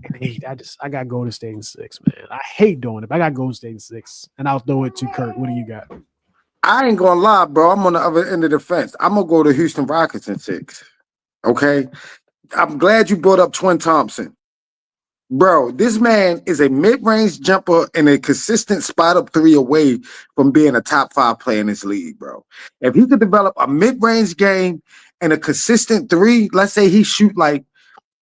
And I got Golden State in 6, man. I hate doing it, but I got Golden State in 6. And I'll throw it to Kurt. What do you got? I ain't gonna lie, bro. I'm on the other end of the fence. I'm gonna go to Houston Rockets in 6. Okay. I'm glad you brought up Twin Thompson. Bro, this man is a mid-range jumper and a consistent spot-up 3 away from being a top 5 player in this league, bro. If he could develop a mid-range game and a consistent 3, let's say he shoot like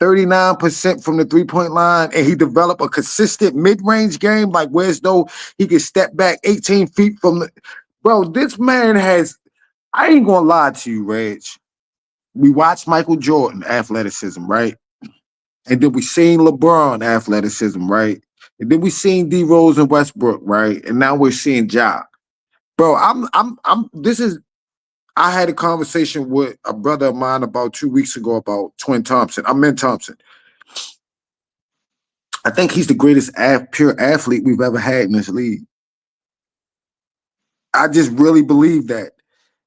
39% from the 3-point line and he develop a consistent mid-range game, like where's though he can step back 18 feet from the... Bro, this man has... I ain't gonna lie to you, Reg. We watched Michael Jordan athleticism, right? And then we seen LeBron athleticism, right? And then we seen D Rose and Westbrook, right? And now we're seeing Ja. Bro, I had a conversation with a brother of mine about 2 weeks ago about Twin Thompson. Amen Thompson. I think he's the greatest pure athlete we've ever had in this league. I just really believe that.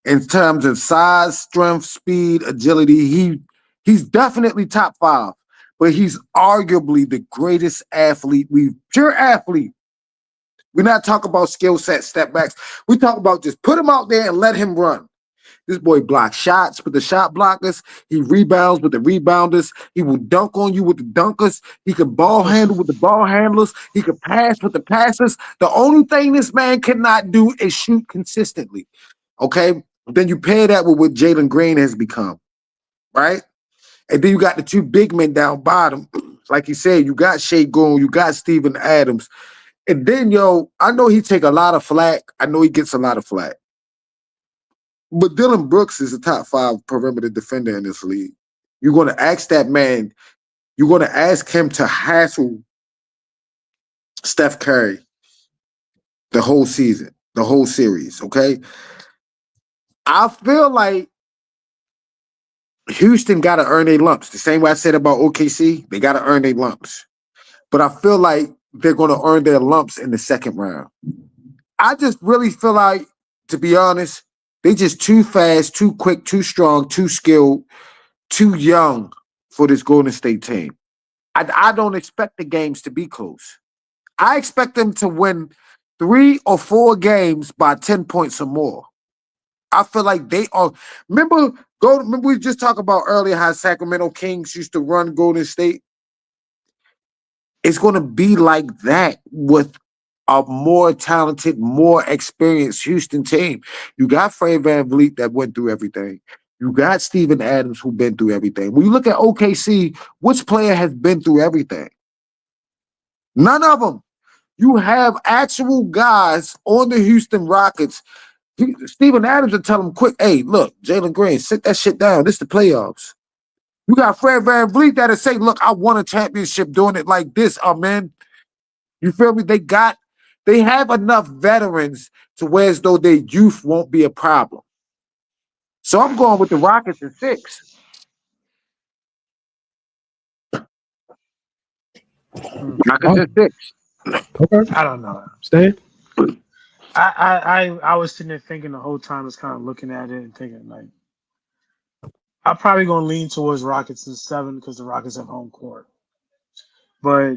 In terms of size, strength, speed, agility, he's definitely top 5. But he's arguably the greatest athlete pure athlete. We're not talking about skill set, step backs. We talk about just put him out there and let him run. This boy blocks shots with the shot blockers. He rebounds with the rebounders. He will dunk on you with the dunkers. He can ball handle with the ball handlers. He can pass with the passers. The only thing this man cannot do is shoot consistently. Okay? Then you pair that with what Jalen Green has become. Right? And then you got the 2 big men down bottom. Like you said, you got Sengun, you got Steven Adams. And then, I know he take a lot of flack. I know he gets a lot of flack. But Dylan Brooks is a top 5 perimeter defender in this league. You're going to ask that man, you're going to ask him to hassle Steph Curry the whole season, the whole series, okay? I feel like Houston got to earn their lumps. The same way I said about OKC, they got to earn their lumps. But I feel like they're going to earn their lumps in the second round. I just really feel like, to be honest, they just too fast, too quick, too strong, too skilled, too young for this Golden State team. I don't expect the games to be close. I expect them to win 3 or 4 games by 10 points or more. I feel like they are. Remember we just talked about earlier how Sacramento Kings used to run Golden State. It's going to be like that with a more talented, more experienced Houston team. You got Fred VanVleet that went through everything. You got Steven Adams who been through everything. When you look at OKC, which player has been through everything? None of them. You have actual guys on the Houston Rockets. Steven Adams will tell them quick, hey, look, Jalen Green, sit that shit down. This the playoffs. You got Fred VanVleet that'll say, look, I won a championship doing it like this, man. You feel me? They have enough veterans to where as though their youth won't be a problem. So I'm going with the Rockets at 6. Rockets at 6. Okay. I don't know. Stan? I was sitting there thinking the whole time, I was kind of looking at it and thinking like, I'm probably going to lean towards Rockets in 7 because the Rockets have home court. But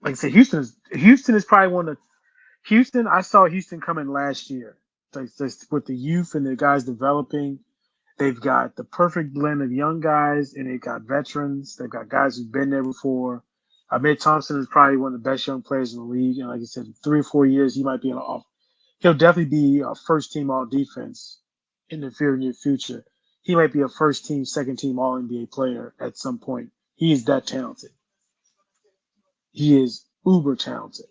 like I said, Houston is probably one of Houston. I saw Houston coming last year, like with the youth and the guys developing. They've got the perfect blend of young guys and they've got veterans. They've got guys who've been there before. Ahmed Thompson is probably one of the best young players in the league, and like I said, in 3 or 4 years he might be he'll definitely be a first team all defense in the very near future. He might be a first team, second team all NBA player at some point. He is that talented. He is uber talented.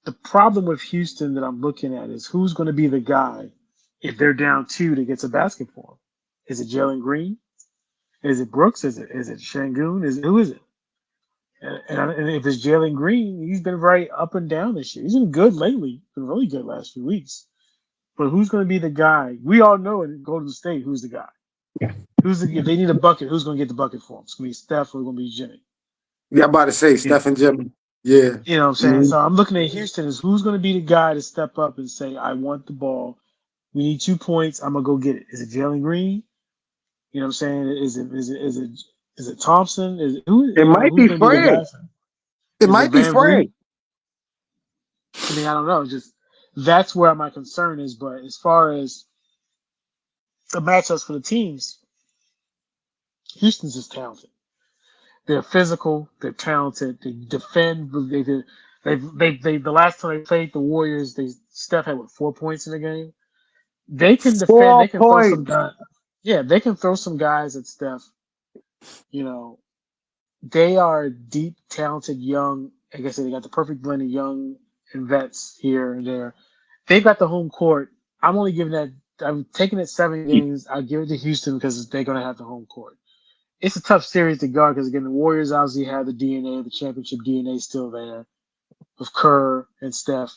The problem with Houston that I'm looking at is who's going to be the guy if they're down 2 that gets a basket for him. Is it Jalen Green? Is it Brooks? Is it Şengün? Who is it? And if it's Jalen Green, he's been very up and down this year. He's been good lately. Been really good last few weeks. But who's going to be the guy? We all know in Golden State who's the guy. Yeah. If they need a bucket, who's going to get the bucket for him? It's going to be Steph or it's going to be Jimmy. Yeah, I'm about to say Steph and Jimmy. Yeah. You know what I'm saying? Mm-hmm. So I'm looking at Houston as who's going to be the guy to step up and say, I want the ball. We need 2 points. I'm going to go get it. Is it Jalen Green? You know what I'm saying? Is it Thompson? It might be Fred. It might be Fred. I mean, I don't know. Just that's where my concern is. But as far as the matchups for the teams, Houston's just talented. They're physical. They're talented. They defend. The last time they played the Warriors, Steph had 4 points in the game. They can defend. 4 They can throw points. some guys. Yeah, they can throw some guys at Steph. You know, they are deep, talented, young. Like I said, they got the perfect blend of young and vets here and there. They've got the home court. I'm taking it 7 games. I'll give it to Houston because they're going to have the home court. It's a tough series to guard because, again, the Warriors obviously have the DNA, the championship DNA still there with Kerr and Steph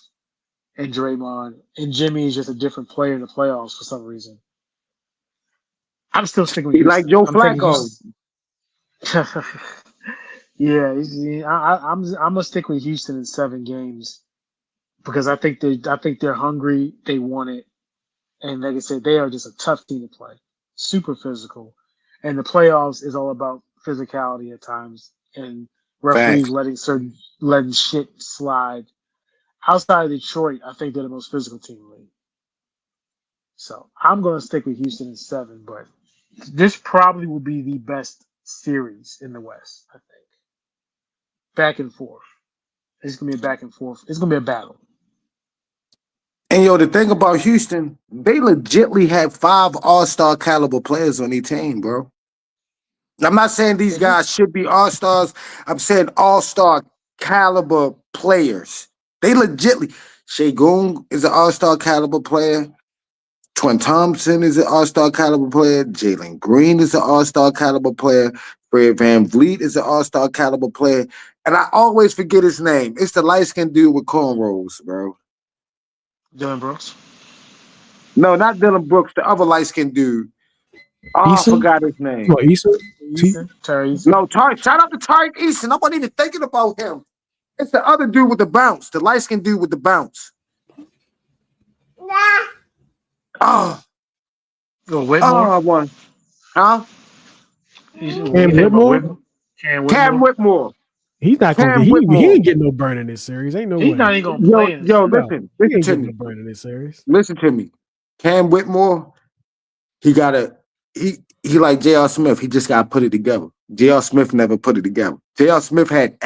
and Draymond. And Jimmy is just a different player in the playoffs for some reason. I'm still sticking with He Houston. like Joe Flacco. Yeah, I'm gonna stick with Houston in 7 games because I think they're hungry. They want it, and like I said, they are just a tough team to play. Super physical, and the playoffs is all about physicality at times and referees letting shit slide. Outside of Detroit, I think they're the most physical team in the league. So I'm gonna stick with Houston in 7, but this probably will be the best series in the West, I think. Back and forth. It's going to be a back and forth. It's going to be a battle. And the thing about Houston, they legitly have 5 all-star caliber players on their team, bro. I'm not saying these guys should be all-stars. I'm saying all-star caliber players. They legitly. Şengün is an all-star caliber player. Twin Thompson is an all-star caliber player. Jalen Green is an all-star caliber player. Fred VanVleet is an all-star caliber player. And I always forget his name. It's the light-skinned dude with cornrows, bro. Dylan Brooks? No, not Dylan Brooks. The other light-skinned dude. Oh, I forgot his name. What, Eason? Tyrese Eason. No, shout out to Tariq Eason. I wasn't even thinking about him. It's the other dude with the bounce. The light-skinned dude with the bounce. Oh, Whitmore? I won. Huh? Cam Whitmore? Cam Whitmore. He's not going to get. He ain't getting no burn in this series. Ain't no way. He's not even going to play. Listen to me. No burn in this series. Listen to me. Cam Whitmore. He like J.R. Smith. He just got to put it together. J.R. Smith never put it together. J.R. Smith had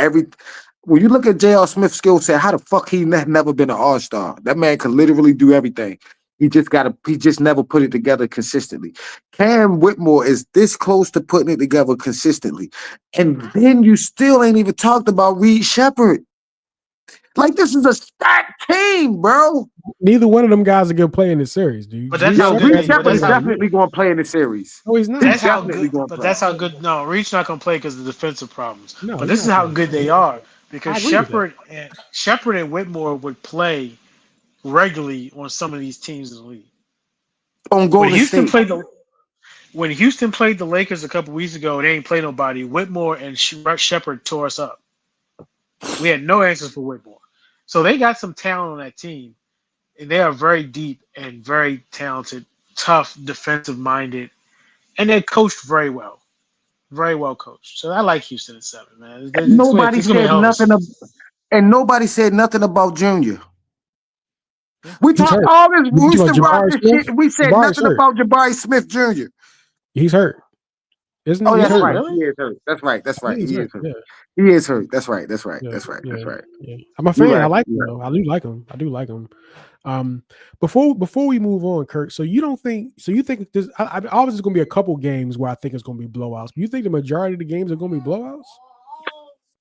when you look at J.R. Smith's skill set, how the fuck he never been an all-star? That man can literally do everything. He just never put it together consistently. Cam Whitmore is this close to putting it together consistently. And then you still ain't even talked about Reed Shepard. Like, this is a stacked team, bro. Neither one of them guys are gonna play in this series, dude. But that's how good Reed they- Shepard but is that's how- definitely going to play in the series. No, he's not. That's how definitely good. gonna But play. that's how good. No, Reed's not gonna play because of the defensive problems. No, but he's this is not how gonna good play. they are I because agree with Shepard and Whitmore would play regularly on some of these teams in the league. On When Golden Houston State. played the Lakers a couple weeks ago, they ain't play nobody. Whitmore and Shepard tore us up. We had no answers for Whitmore, so they got some talent on that team, and they are very deep and very talented, tough, defensive-minded, and they're coached very well coached. So I like Houston at 7, man. Nobody It's gonna be a said hell of a nothing. series. And nobody said nothing about Junior. We He's talked hurt. all this You talking Houston about Jabari Rockets Smith? shit. We said Jabari's nothing hurt. about Jabari Smith Jr. He's hurt. Isn't he? Oh, He's that's hurt. right. Really? He is hurt. That's right. That's right. He's He hurt. is hurt. Yeah. He is hurt. That's right. That's right. Yeah, That's right. yeah, That's right. yeah. I'm a You fan. I right. like You him though. I do like him. I do like him. Before we move on, Kurt. So you think this? Obviously, it's going to be a couple games where I think it's going to be blowouts. But you think the majority of the games are going to be blowouts?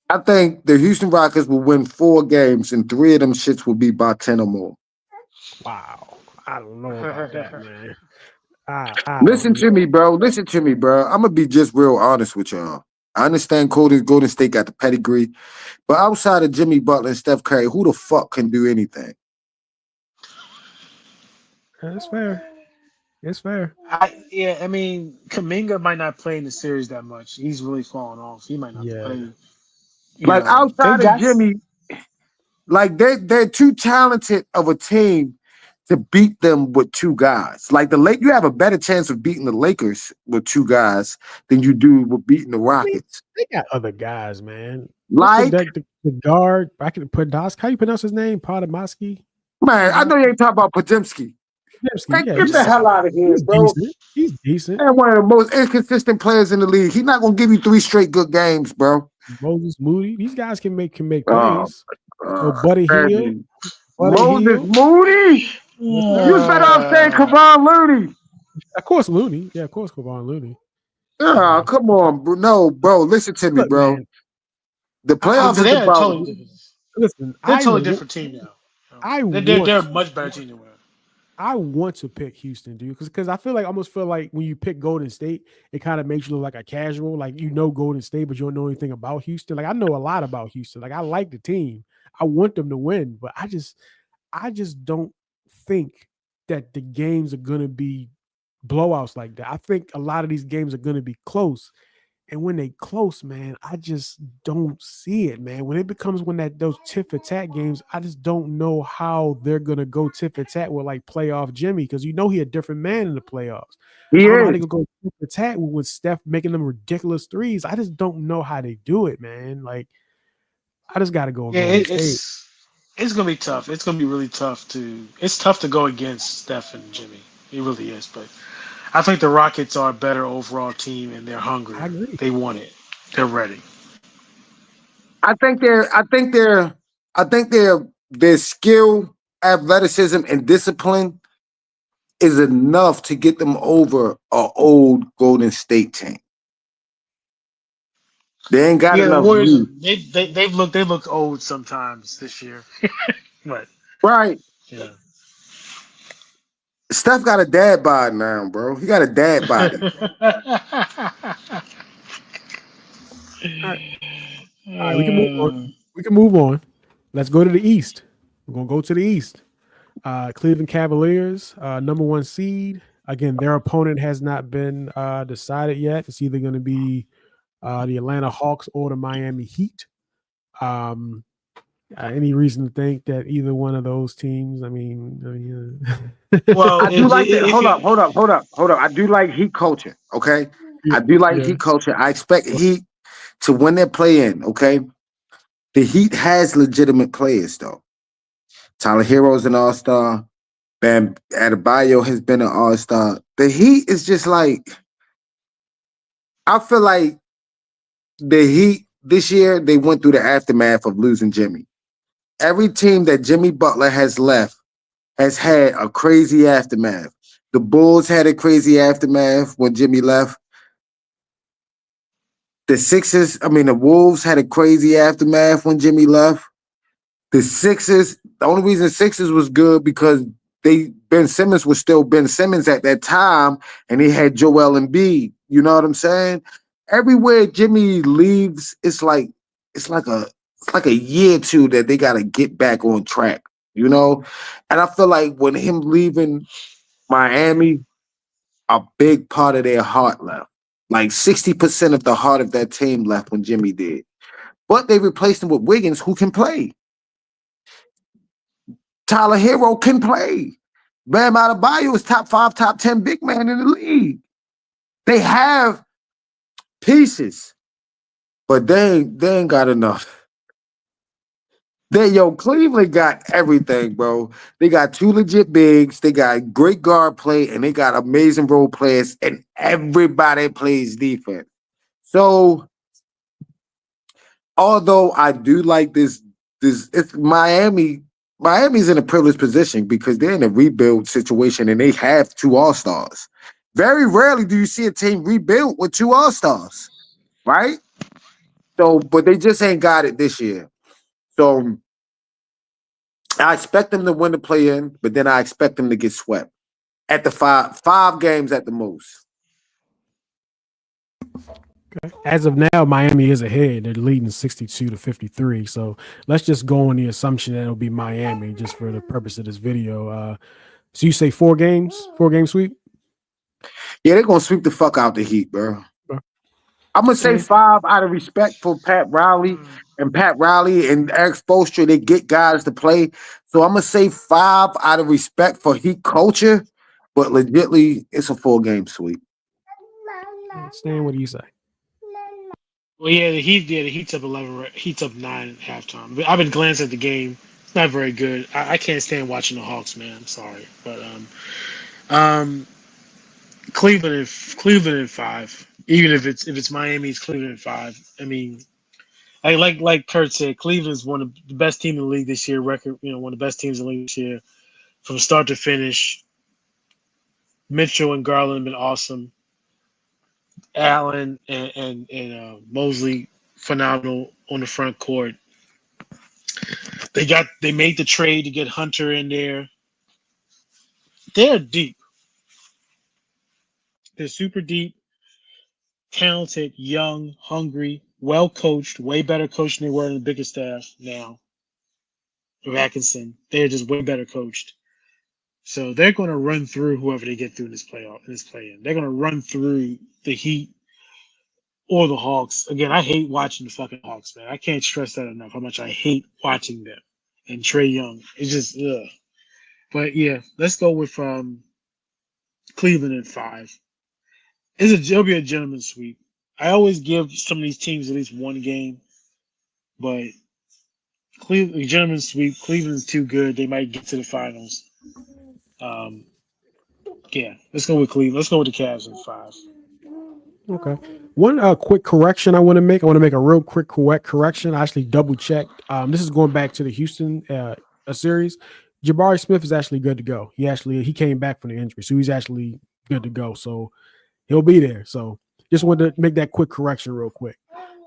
I think the Houston Rockets will win 4 games, and 3 of them shits will be by 10 or more. Wow, I don't know about that, man. Listen to me, bro. Listen to me, bro. I'm gonna be just real honest with y'all. I understand Golden State got the pedigree, but outside of Jimmy Butler and Steph Curry, who the fuck can do anything? That's fair. It's fair. I mean, Kuminga might not play in the series that much. He's really falling off. He might not Yeah. play. Like outside of Jimmy, like they're too talented of a team to beat them with 2 guys. Like you have a better chance of beating the Lakers with 2 guys than you do with beating the Rockets. They got other guys, man. Like, the guard. I can put Podolsky. How you pronounce his name? Podomowski. man, I know you ain't talking about Podziemski. Man, get the hell out of here, bro. He's decent. And one of the most inconsistent players in the league. He's not gonna give you 3 straight good games, bro. Moses Moody. These guys can make Oh, plays. Buddy Hield. Moses Moody. You better off saying Kevon Looney. Of course, Looney. Yeah, of course, Kevon Looney. Oh, come on, bro. No, bro. Listen to me, Look, bro. man, The playoffs is They're about. totally different. listen, They're a totally different team now. They're a much better team than we are. I want to pick Houston, dude, because I almost feel like when you pick Golden State, it kind of makes you look like a casual, like you know Golden State, but you don't know anything about Houston. Like I know a lot about Houston. Like I like the team. I want them to win, but I just don't think that the games are gonna be blowouts like that. I think a lot of these games are gonna be close. And when they close, man, I just don't see it, man. When it becomes those tit for tat games, I just don't know how they're gonna go tit for tat with like playoff Jimmy, because he a different man in the playoffs. He I don't know how is. they gonna go tit for tat with Steph making them ridiculous threes. I just don't know how they do it, man. Like I just gotta go. Yeah, it's gonna be tough. It's gonna be really tough it's tough to go against Steph and Jimmy. It really is, but I think the Rockets are a better overall team, and they're hungry. I agree. They want it. They're ready. I think their skill, athleticism, and discipline is enough to get them over an old Golden State team. They ain't got The enough Warriors. youth. They looked old sometimes this year, but Right. yeah. Steph got a dad bod now, bro. He got a dad body. All right, we can move on. We can move on. Let's go to the East. We're gonna go to the East. Cleveland Cavaliers, number 1 seed. Again, their opponent has not been decided yet. It's either going to be the Atlanta Hawks or the Miami Heat. Any reason to think that either one of those teams? I mean, Well, I do like that. Hold up. I do like Heat culture. Okay, I do like Heat culture. I expect Heat to win their play-in. Okay, the Heat has legitimate players though. Tyler Hero's an all-star. Bam Adebayo has been an all-star. The Heat is just like, I feel like the Heat this year they went through the aftermath of losing Jimmy. Every team that Jimmy Butler has left has had a crazy aftermath. The Bulls had a crazy aftermath when Jimmy left. The Wolves had a crazy aftermath when Jimmy left. The only reason Sixers was good because Ben Simmons was still Ben Simmons at that time, and he had Joel Embiid. You know what I'm saying? Everywhere Jimmy leaves, it's like a year or two that they gotta get back on track, you know? And I feel like when him leaving Miami, a big part of their heart left. Like 60% of the heart of that team left when Jimmy did. But they replaced him with Wiggins, who can play. Tyler Hero can play. Bam Adebayo is top 5, top 10 big man in the league. They have pieces, but they ain't got enough. Cleveland got everything, bro. They got 2 legit bigs, they got great guard play, and they got amazing role players, and everybody plays defense. So, although I do like this it's Miami's in a privileged position because they're in a rebuild situation and they have 2 All-Stars. Very rarely do you see a team rebuild with 2 All-Stars, right? So, but they just ain't got it this year. So I expect them to win the play-in, but then I expect them to get swept at the five games at the most. Okay. As of now, Miami is ahead. They're leading 62-53. So let's just go on the assumption that it'll be Miami just for the purpose of this video. So you say 4 game sweep? Yeah, they're going to sweep the fuck out the Heat, bro. I'm going to say 5 out of respect for Pat Riley and Eric Spoelstra. They get guys to play. So I'm going to say 5 out of respect for Heat culture, but legitly, it's a 4-game sweep. Stan, what do you say? Well, yeah, the Heat's up 11. Heat's up 9 at halftime. I've been glancing at the game. It's not very good. I can't stand watching the Hawks, man. I'm sorry, but Cleveland in 5. Even if it's Miami's Cleveland in 5. I mean, like Kurt said, Cleveland's one of the best team in the league this year. Record, one of the best teams in the league this year, from start to finish. Mitchell and Garland have been awesome. Allen and Mosley phenomenal on the front court. They made the trade to get Hunter in there. They're deep. They're super deep, talented, young, hungry, well coached, way better coached than they were in the biggest staff now. Atkinson, they're just way better coached. So they're going to run through whoever they get through in this play-in. They're going to run through the Heat or the Hawks. Again, I hate watching the fucking Hawks, man. I can't stress that enough, how much I hate watching them. And Trae Young, it's just, ugh. But yeah, let's go with Cleveland in 5. It'll be a gentleman's sweep. I always give some of these teams at least 1 game, but Cleveland gentleman's sweep. Cleveland's too good. They might get to the finals. Yeah, let's go with Cleveland. Let's go with the Cavs in 5. Okay. One quick correction I want to make. I want to make a real quick correction. I actually double checked. This is going back to the Houston series. Jabari Smith is actually good to go. He came back from the injury, so he's actually good to go. So he'll be there. So just wanted to make that quick correction real quick.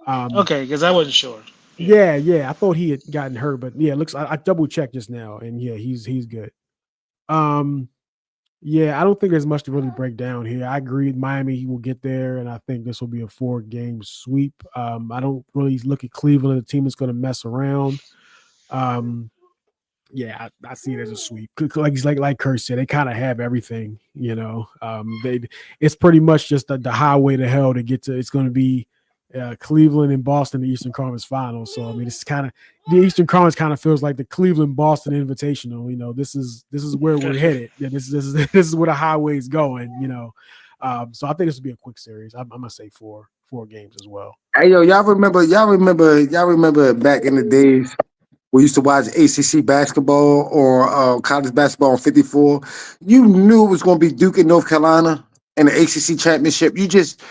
Okay, because I wasn't sure. Yeah. I thought he had gotten hurt, but yeah, I double checked just now, and yeah, he's good. Yeah, I don't think there's much to really break down here. I agree, Miami will get there, and I think this will be a 4-game sweep. I don't really look at Cleveland, a team that's going to mess around. Yeah, I see it as a sweep. Like Kurt said, they kind of have everything. It's pretty much just the highway to hell to get to. It's going to be Cleveland and Boston, the Eastern Conference Finals. So I mean, it's kind of the Eastern Conference kind of feels like the Cleveland Boston Invitational. This is where we're headed. Yeah, this is where the highway is going. So I think this will be a quick series. I'm gonna say four games as well. Hey yo, y'all remember back in the days we used to watch ACC basketball or college basketball on 54. You knew it was going to be Duke in North Carolina in the ACC championship. You just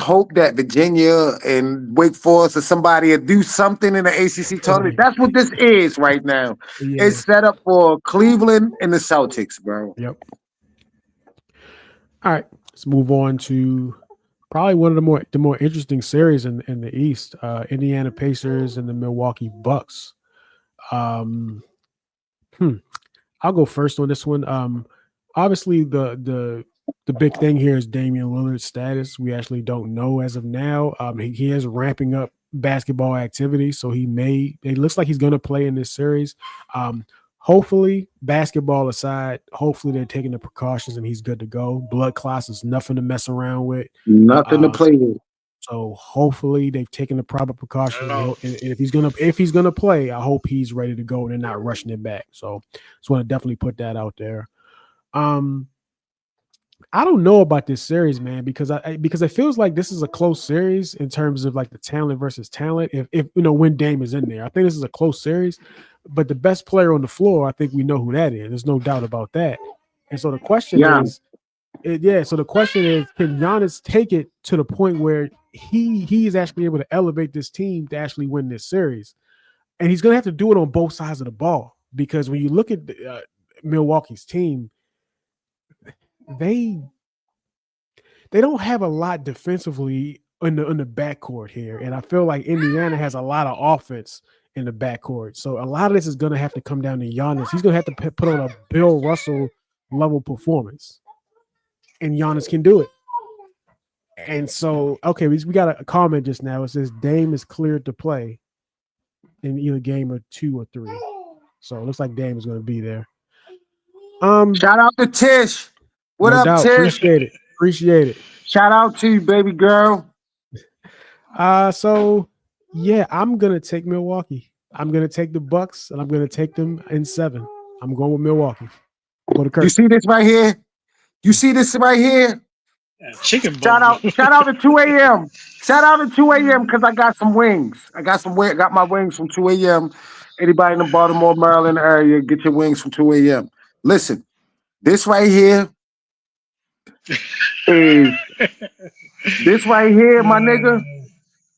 hope that Virginia and Wake Forest or somebody will do something in the ACC tournament. That's what this is right now. Yeah. It's set up for Cleveland and the Celtics, bro. Yep. All right, let's move on to probably one of the more interesting series in the East. Indiana Pacers and the Milwaukee Bucks. I'll go first on this one. Obviously, the big thing here is Damian Lillard's status. We actually don't know as of now. He is ramping up basketball activity, so it looks like he's going to play in this series. Hopefully, basketball aside, hopefully they're taking the precautions and he's good to go. Blood clots is nothing to mess around with. Nothing to play with. So hopefully they've taken the proper precautions. And if he's gonna play, I hope he's ready to go and they're not rushing it back. So just want to definitely put that out there. I don't know about this series, man, because it feels like this is a close series in terms of like the talent versus talent. If when Dame is in there, I think this is a close series. But the best player on the floor, I think we know who that is. There's no doubt about that. And so the question is, so the question is, can Giannis take it to the point where he is actually able to elevate this team to actually win this series? And he's going to have to do it on both sides of the ball, because when you look at Milwaukee's team, they don't have a lot defensively in the backcourt here. And I feel like Indiana has a lot of offense in the backcourt. So a lot of this is going to have to come down to Giannis. He's going to have to put on a Bill Russell level performance. And Giannis can do it. And so, okay, we got a comment just now. It says Dame is cleared to play in either game or 2 or 3. So it looks like Dame is going to be there. Shout out to Tish. What up, Tish? Appreciate it. Shout out to you, baby girl. So yeah, I'm gonna take Milwaukee. I'm gonna take the Bucks, and I'm gonna take them in 7. I'm going with Milwaukee. Go to Kirk. You see this right here? Chicken bone. Shout out to 2 a.m. Shout out to 2 a.m. because I got some wings. I got my wings from 2 a.m. Anybody in the Baltimore, Maryland area, get your wings from 2 a.m. Listen, this right here, my nigga.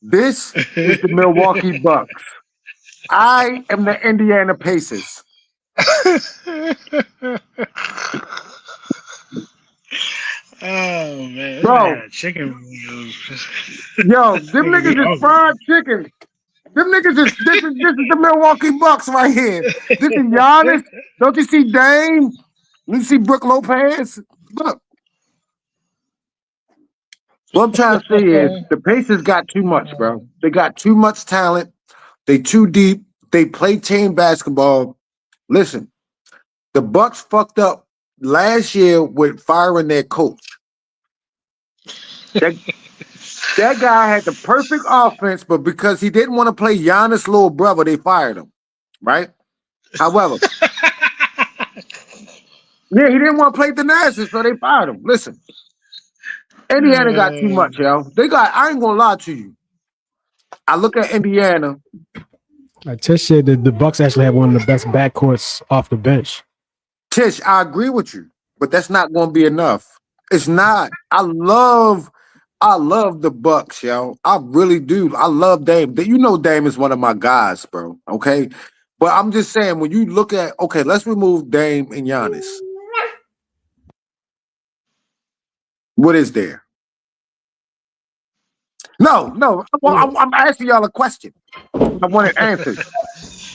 This is the Milwaukee Bucks. I am the Indiana Pacers. Oh man, bro, chicken. Yo, them niggas is fried chicken. Them niggas is this is the Milwaukee Bucks right here. This is Giannis. Don't you see Dame? You see Brook Lopez? Look. What I'm trying to say is the Pacers got too much, bro. They got too much talent. They too deep. They play team basketball. Listen, the Bucks fucked up last year with firing their coach. That guy had the perfect offense, but because he didn't want to play Giannis' little brother, they fired him. Right? However, he didn't want to play Thanasis, so they fired him. Listen. Indiana got too much, yo. I ain't gonna lie to you. I look at Indiana. Tish said that the Bucks actually have one of the best backcourts off the bench. Tish, I agree with you, but that's not gonna be enough. It's not. I love the Bucks, yo. I really do. I love Dame. You know Dame is one of my guys, bro. Okay. But I'm just saying, when you look at, let's remove Dame and Giannis. What is there? No. I'm asking y'all a question. I want it answered.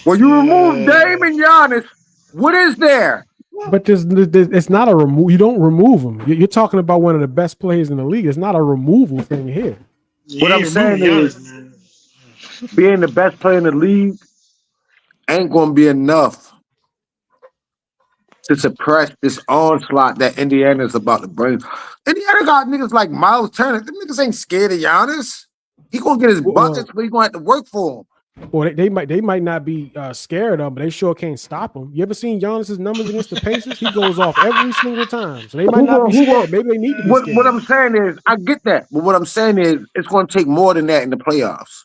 When you remove Dame and Giannis, what is there? But it's not a remove. You don't remove them. You're talking about one of the best players in the league. It's not a removal thing here. What I'm saying is, being the best player in the league ain't going to be enough to suppress this onslaught that Indiana's about to bring. Indiana got niggas like Miles Turner. Them niggas ain't scared of Giannis. He gonna get his buckets, but he gonna have to work for him. Well, they might not be scared of him, but they sure can't stop him. You ever seen Giannis's numbers against the Pacers? He goes off every single time. So they might not be scared. Maybe they need to be scared. What I'm saying is, I get that, but what I'm saying is, it's going to take more than that in the playoffs.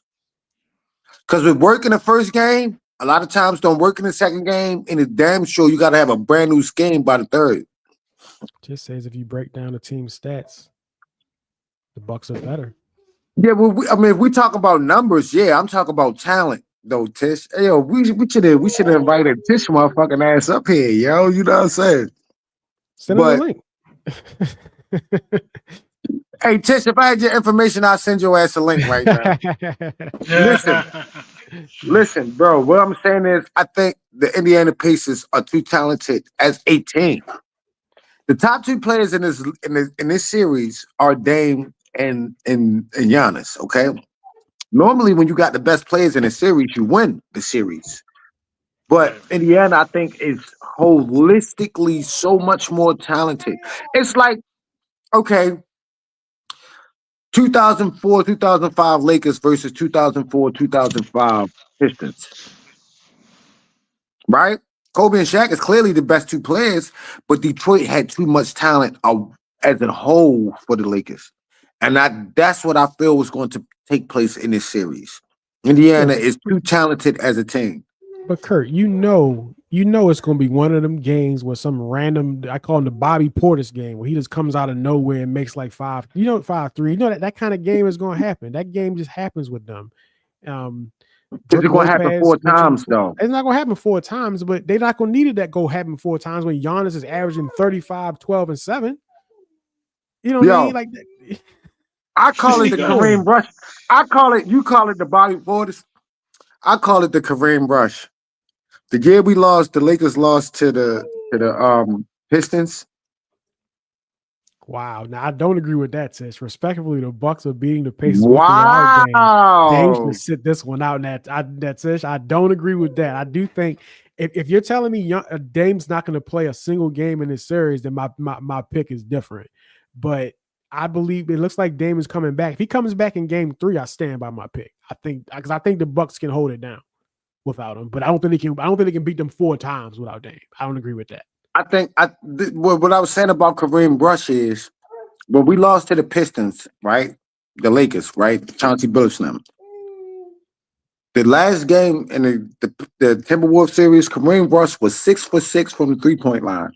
Because with work in the first game, a lot of times don't work in the second game, and it's damn sure you got to have a brand new scheme by the third. Just says if you break down the team stats, the Bucks are better. Yeah, well, I mean, if we talk about numbers, yeah, I'm talking about talent, though, Tish. Hey, yo, we should have invited Tish motherfucking ass up here, yo. You know what I'm saying? Send him the But link. hey, Tish, if I had your information, I'll send your ass a link right now. Listen, bro. What I'm saying is, I think the Indiana Pacers are too talented as a team. The top two players in this series are Dame and Giannis. Okay. Normally, when you got the best players in a series, you win the series. But Indiana, I think, is holistically so much more talented. It's like, okay, 2004, 2005 Lakers versus 2004, 2005 Pistons. Right? Kobe and Shaq is clearly the best two players, but Detroit had too much talent as a whole for the Lakers. And that's what I feel was going to take place in this series. Indiana is too talented as a team. But Kurt, you know it's going to be one of them games where some random, I call him the Bobby Portis game, where he just comes out of nowhere and makes like 5-3. You know that kind of game is going to happen. That game just happens with them. It's going to happen 4 times, though. It's not going to happen 4 times, but they're not going to need it to happen 4 times when Giannis is averaging 35, 12, and 7. You know what I mean? Like, I call it the Kareem Rush. You call it the Bobby Portis. I call it the Kareem Rush. The year we lost, the Lakers lost to the Pistons. Wow. Now I don't agree with that, Tish. Respectfully, the Bucks are beating the Pacers. Wow. Dame should sit this one out. That Tish. I don't agree with that. I do think if you're telling me Dame's not going to play a single game in this series, then my pick is different. But I believe it looks like Dame is coming back. If he comes back in game 3, I stand by my pick. I think the Bucks can hold it down without him, but I don't think they can beat them 4 times without Dame. I don't agree with that. I think what I was saying about Kareem Rush is when we lost to the Pistons, right? The Lakers, right? Chauncey Billups and them. The last game in the Timberwolves series, Kareem Rush was 6 for 6 from the 3-point line.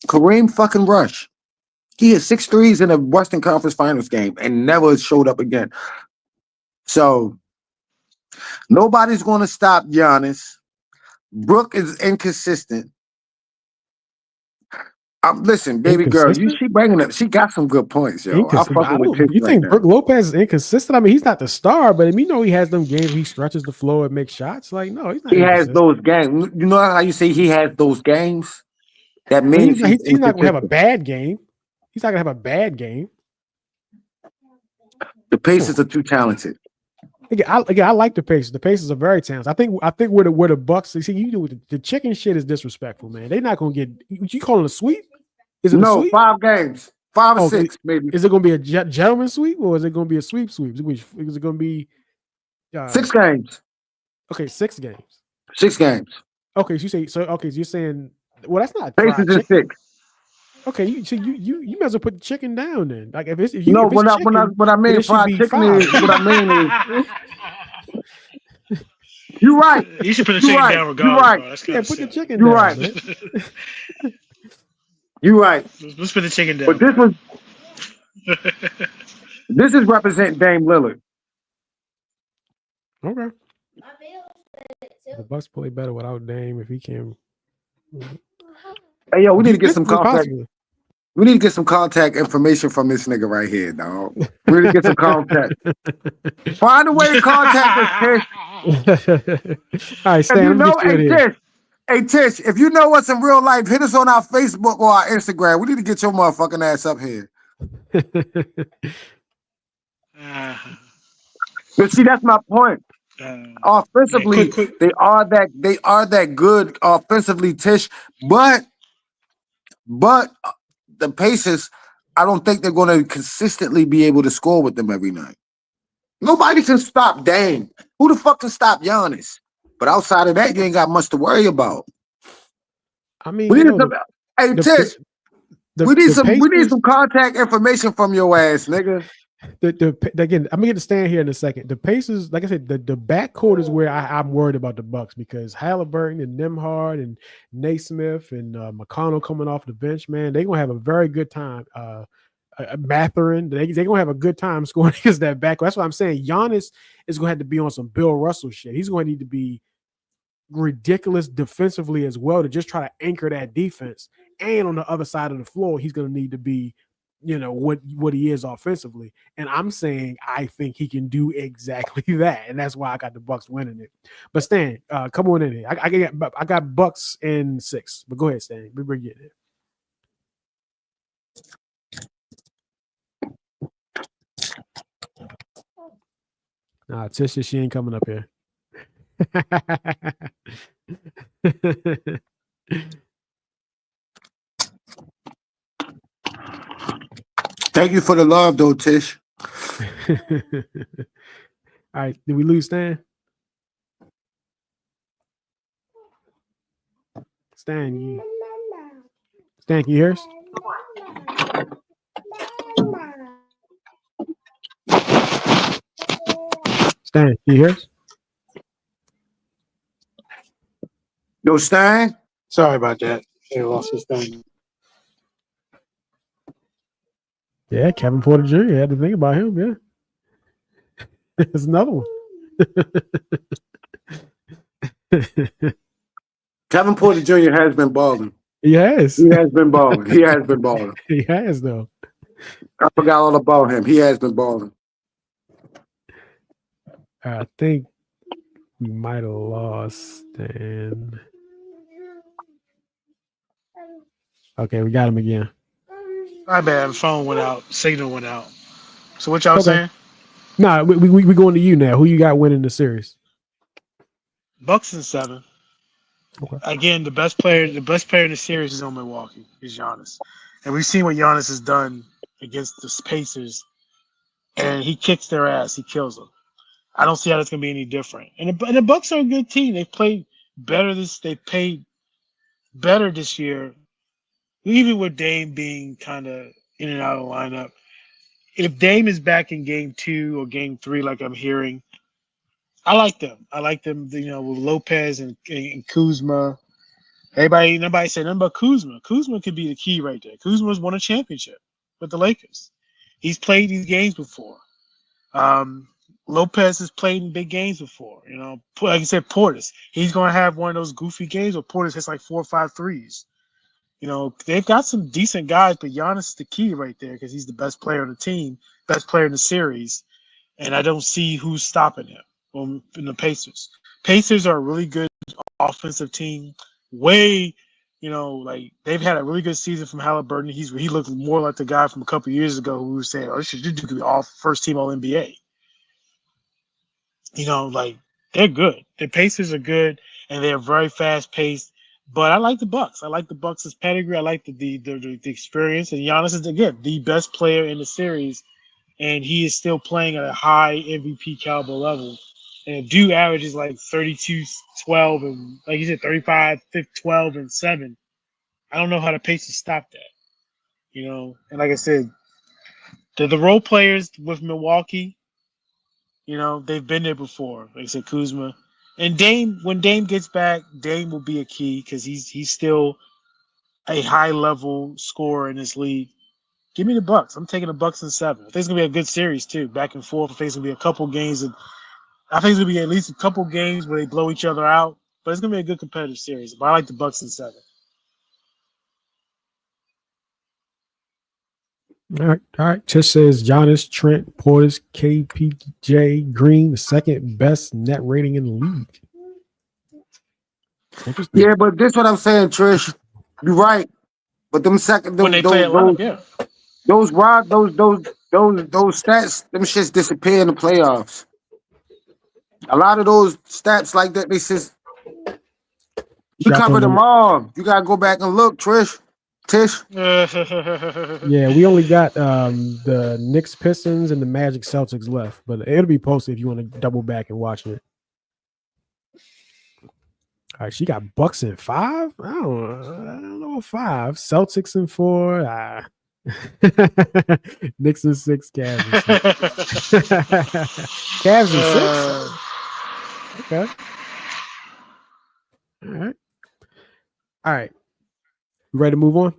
Kareem fucking Rush. He hit 6 threes in the Western Conference Finals game and never showed up again. So nobody's going to stop Giannis. Brooke is inconsistent. Listen, baby girl, she bringing up. She got some good points, yo. You think Brooke Lopez is inconsistent? I mean, he's not the star, but he has them games where he stretches the floor and makes shots. Like, no, he's not. He has those games. You know how you say he has those games? That means he's not going to have a bad game. He's not going to have a bad game. The Pacers are too talented. I like the Pacers. The Pacers are very talented. I think where the Bucks, see, you do the chicken shit is disrespectful, man. They're not going to get. You call it a sweep? Is it a sweep? 5 games, 5 or 6, maybe. Is it going to be a gentleman sweep or is it going to be a sweep? Is it going to be 6 games? Okay, 6 games. 6 games. Okay, so you're saying, well, that's not Pacers in 6. Okay, you might as well put the chicken down then. Like if it's what I mean fried chicken is what I mean is you're right. You should put the chicken down regardless. You're right. Put the chicken down. Right. You're right. Let's put the chicken down. But this is represent Dame Lillard. Okay. The Bucks play better without Dame if he can. Hey, yo, we need to get some contact. We need to get some contact information from this nigga right here, dog. We need to get some contact. Find a way to contact us, Tish. All right, Stan. Hey, Tish, if you know us in real life, hit us on our Facebook or our Instagram. We need to get your motherfucking ass up here. But see, that's my point. Offensively, they are that good offensively, Tish. But the Pacers, I don't think they're going to consistently be able to score with them every night. Nobody can stop Dame. Who the fuck can stop Giannis? But outside of that, you ain't got much to worry about. I mean, Tish, we need some contact information from your ass, nigga. Again, I'm gonna get to stand here in a second. The Pacers, like I said, the backcourt is where I'm worried about the Bucks because Halliburton and Nembhard and Naismith and McConnell coming off the bench, man, they're gonna have a very good time. Matherin, they're gonna have a good time scoring against that backcourt. That's what I'm saying. Giannis is gonna have to be on some Bill Russell shit. He's going to need to be ridiculous defensively as well to just try to anchor that defense. And on the other side of the floor, he's going to need to be, what he is offensively. And I'm saying I think he can do exactly that, and that's why I got the Bucks winning it. But Stan, come on in here. I got Bucks in 6. But go ahead, Stan. We bring you in. Nah, Tisha, she ain't coming up here. Thank you for the love, though, Tish. All right, did we lose Stan? Stan, can you hear us? Stan, can you hear us? Yo, Stein. Sorry about that. They lost his thing. Yeah, Kevin Porter Jr. had to think about him. Yeah, there's another one. Kevin Porter Jr. has been balling. He has. He has been balling. He has been balling. He has though. I forgot all about him. He has been balling. I think we might have lost Stan. Okay, we got him again. My bad. Phone went out. Signal went out. So what y'all saying? Nah, we going to you now. Who you got winning the series? Bucks in 7. Okay. Again, the best player in the series is on Milwaukee. Is Giannis, and we've seen what Giannis has done against the Pacers, and he kicks their ass. He kills them. I don't see how that's going to be any different. And the Bucks are a good team. They played better They played better this year, even with Dame being kind of in and out of the lineup. If Dame is back in game 2 or game 3, like I'm hearing, I like them. I like them, with Lopez and Kuzma. Nobody said nothing about Kuzma. Kuzma could be the key right there. Kuzma's won a championship with the Lakers. He's played these games before. Lopez has played in big games before. Like I said, Portis. He's going to have one of those goofy games where Portis hits like 4 or 5 threes. They've got some decent guys, but Giannis is the key right there because he's the best player on the team, best player in the series, and I don't see who's stopping him in the Pacers. Pacers are a really good offensive team. They've had a really good season from Halliburton. He looked more like the guy from a couple of years ago who was saying, this could be all first team All NBA. They're good. The Pacers are good, and they're very fast paced. But I like the Bucks. I like the Bucks' pedigree. I like the experience. And Giannis is, again, the best player in the series, and he is still playing at a high MVP caliber level. And Dude averages like 32, 12, and like you said, 35, 12, and 7. I don't know how the Pacers stop that. And like I said, the role players with Milwaukee, they've been there before. Like I said, Kuzma. And Dame, when Dame gets back, Dame will be a key because he's still a high-level scorer in this league. Give me the Bucks. I'm taking the Bucks in 7. I think it's going to be a good series, too, back and forth. I think it's going to be a couple games. I think it's going to be at least a couple games where they blow each other out. But it's going to be a good competitive series. But I like the Bucks in 7. All right. Tish says Giannis, Trent, Portis, KPJ, Green, the second best net rating in the league. Yeah, but this is what I'm saying, Trish. You're right. But them second, When they play a lot, yeah. Those stats, them shits disappear in the playoffs. A lot of those stats like that, they says we covered them all. You gotta go back and look, Tish. Yeah, we only got the Knicks, Pistons, and the Magic, Celtics left, but it'll be posted if you want to double back and watch it. All right, she got Bucks in 5. I don't know 5. Celtics in 4. Knicks in 6, Cavs in 6. Cavs in 6? Okay. All right. All right. You ready to move on?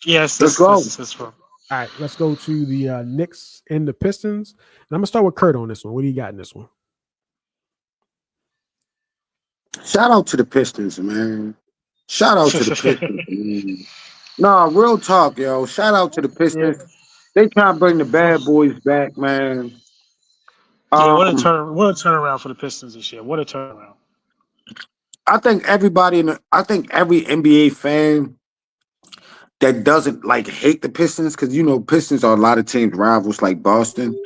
Yes, Let's go. this one. All right. Let's go to the Knicks and the Pistons. And I'm going to start with Kurt on this one. What do you got in this one? Shout out to the Pistons, man. Shout out to the Pistons, man. Nah, real talk, yo. Shout out to the Pistons. They trying to bring the bad boys back, man. Yeah, what Um, a turnaround for the Pistons this year. What a turnaround. I think I think every NBA fan that doesn't like hate the Pistons, because you know Pistons are a lot of teams rivals like Boston.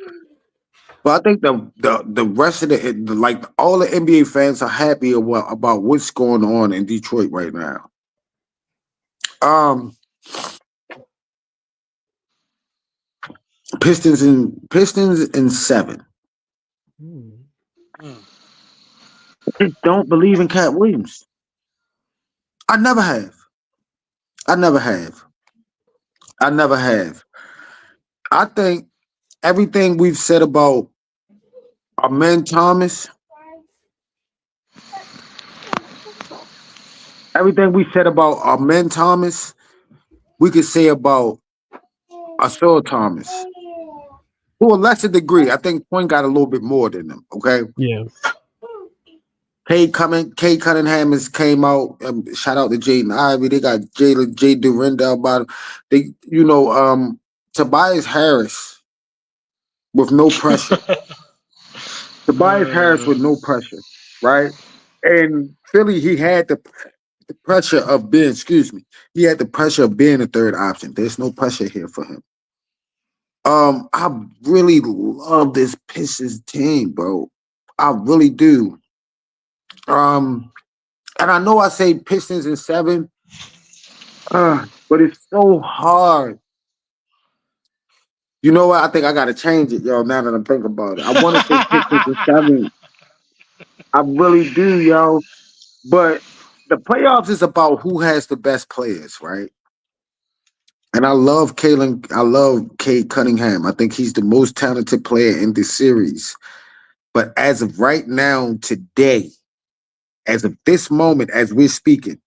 But I think the rest of like all the NBA fans are happy about what's going on in Detroit right now. Pistons in 7. I don't believe in Cat Williams. I never have. I never have. I never have. I think everything we've said about Amen Thomas, everything we said about Amen Thomas, we could say about Asur Thomas. To a lesser degree. I think Point got a little bit more than them. Okay. Yeah. Kay Cunningham has came out. Shout out to Jaden Ivey. They got Jay Dorinda about it. They, Tobias Harris with no pressure. Tobias Harris with no pressure, right? And Philly, he had the pressure of being, he had the pressure of being a third option. There's no pressure here for him. I really love this Pistons team, bro. I really do. And I know I say Pistons in 7, but it's so hard. You know what? I think I gotta change it, yo. Now that I'm thinking about it, I want to say Pistons in 7. I really do, yo. But the playoffs is about who has the best players, right? And I love Cade Cunningham. I think he's the most talented player in this series. But as of right now, today, as of this moment, as we're speaking,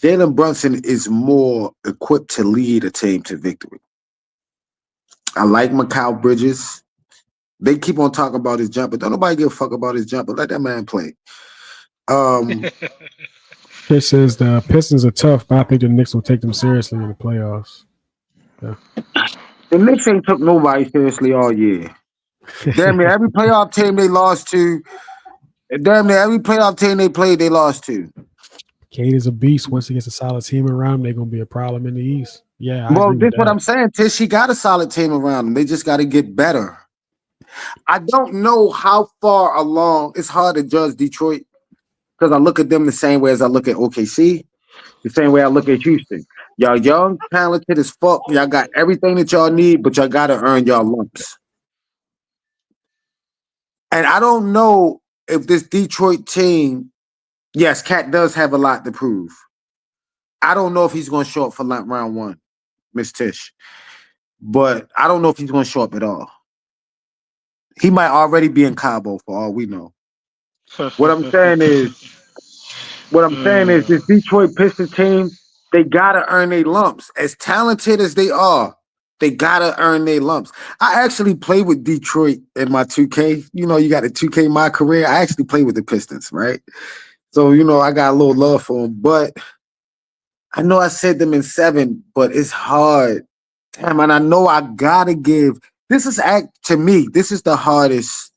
Jalen Brunson is more equipped to lead a team to victory. I like Mikal Bridges. They keep on talking about his jumper. Don't nobody give a fuck about his jumper. Let that man play. It says the Pistons are tough, but I think the Knicks will take them seriously in the playoffs. Yeah. The Knicks ain't took nobody seriously all year. Damn near every playoff team they lost to, damn near every playoff team they played, they lost to. Cade is a beast. Once he gets a solid team around him, they're going to be a problem in the East. Yeah. Well, this is what I'm saying, Tish. He got a solid team around him. They just got to get better. I don't know how far along. It's hard to judge Detroit because I look at them the same way as I look at OKC, the same way I look at Houston. Y'all young, talented as fuck. Y'all got everything that y'all need, but y'all got to earn y'all lumps. And I don't know if this Detroit team, yes, Cat does have a lot to prove. I don't know if he's going to show up for round 1, Miss Tish. But I don't know if he's going to show up at all. He might already be in Cabo for all we know. What I'm saying is this Detroit Pistons team, they got to earn their lumps. As talented as they are, they got to earn their lumps. I actually played with Detroit in my 2K. You know, you got a 2K My Career. I actually played with the Pistons, right? So, you know, I got a little love for them. But I know I said them in 7, but it's hard. Damn, and I know I got to give. This is the hardest.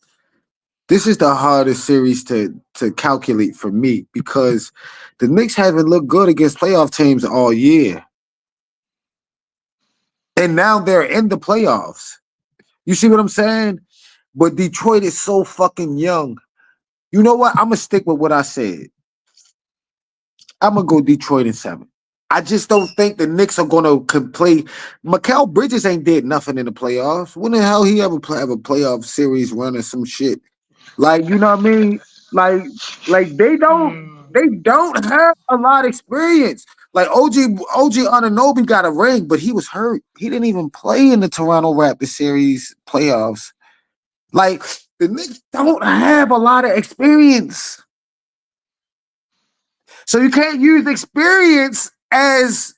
This is the hardest series to calculate for me because the Knicks haven't looked good against playoff teams all year. And now they're in the playoffs. You see what I'm saying? But Detroit is so fucking young. You know what? I'm going to stick with what I said. I'm going to go Detroit in 7. I just don't think the Knicks are going to play. Mikal Bridges ain't did nothing in the playoffs. When the hell he ever have a playoff series run or some shit? Like, you know what I mean? Like they don't have a lot of experience. Like OG Anunoby got a ring, but he was hurt. He didn't even play in the Toronto Raptors series playoffs. Like the Knicks don't have a lot of experience. So you can't use experience as,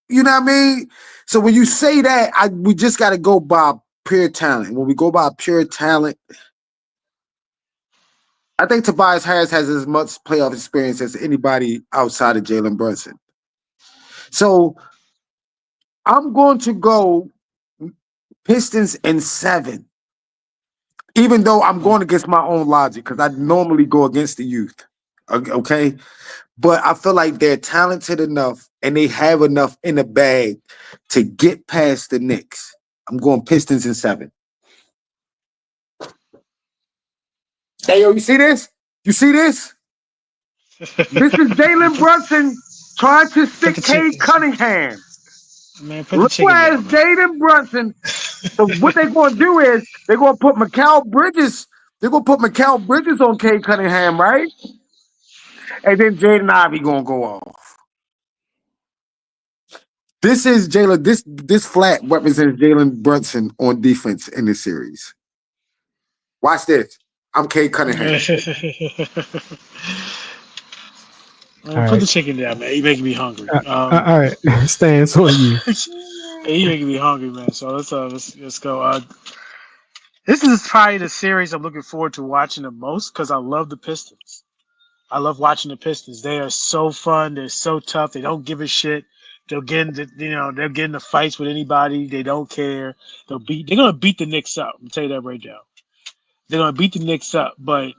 you know what I mean? So when you say that, we just got to go by pure talent. When we go by pure talent, I think Tobias Harris has as much playoff experience as anybody outside of Jalen Brunson. So I'm going to go Pistons in 7, even though I'm going against my own logic because I normally go against the youth. Okay? But I feel like they're talented enough and they have enough in the bag to get past the Knicks. I'm going Pistons in 7. Hey, yo, you see this? You see this? This is Jalen Brunson trying to stick Cade Cunningham. Man, put the chicken Whereas down, man. Jalen Brunson, so what they're going to do is they're going to put Mikal Bridges. They're going to put Mikal Bridges on Cade Cunningham, right? And then Jaden Ivey going to go off. This is Jalen. This flat represents Jalen Brunson on defense in this series. Watch this. I'm Cade Cunningham. Man, put the chicken down, man. You making me hungry. All right, Stan, it's on you. Hey, you making me hungry, man. So let's go. This is probably the series I'm looking forward to watching the most because I love the Pistons. I love watching the Pistons. They are so fun. They're so tough. They don't give a shit. They'll get into, they'll get into fights with anybody. They don't care. They're gonna beat the Knicks up. I'll tell you that right now. They're gonna beat the Knicks up. But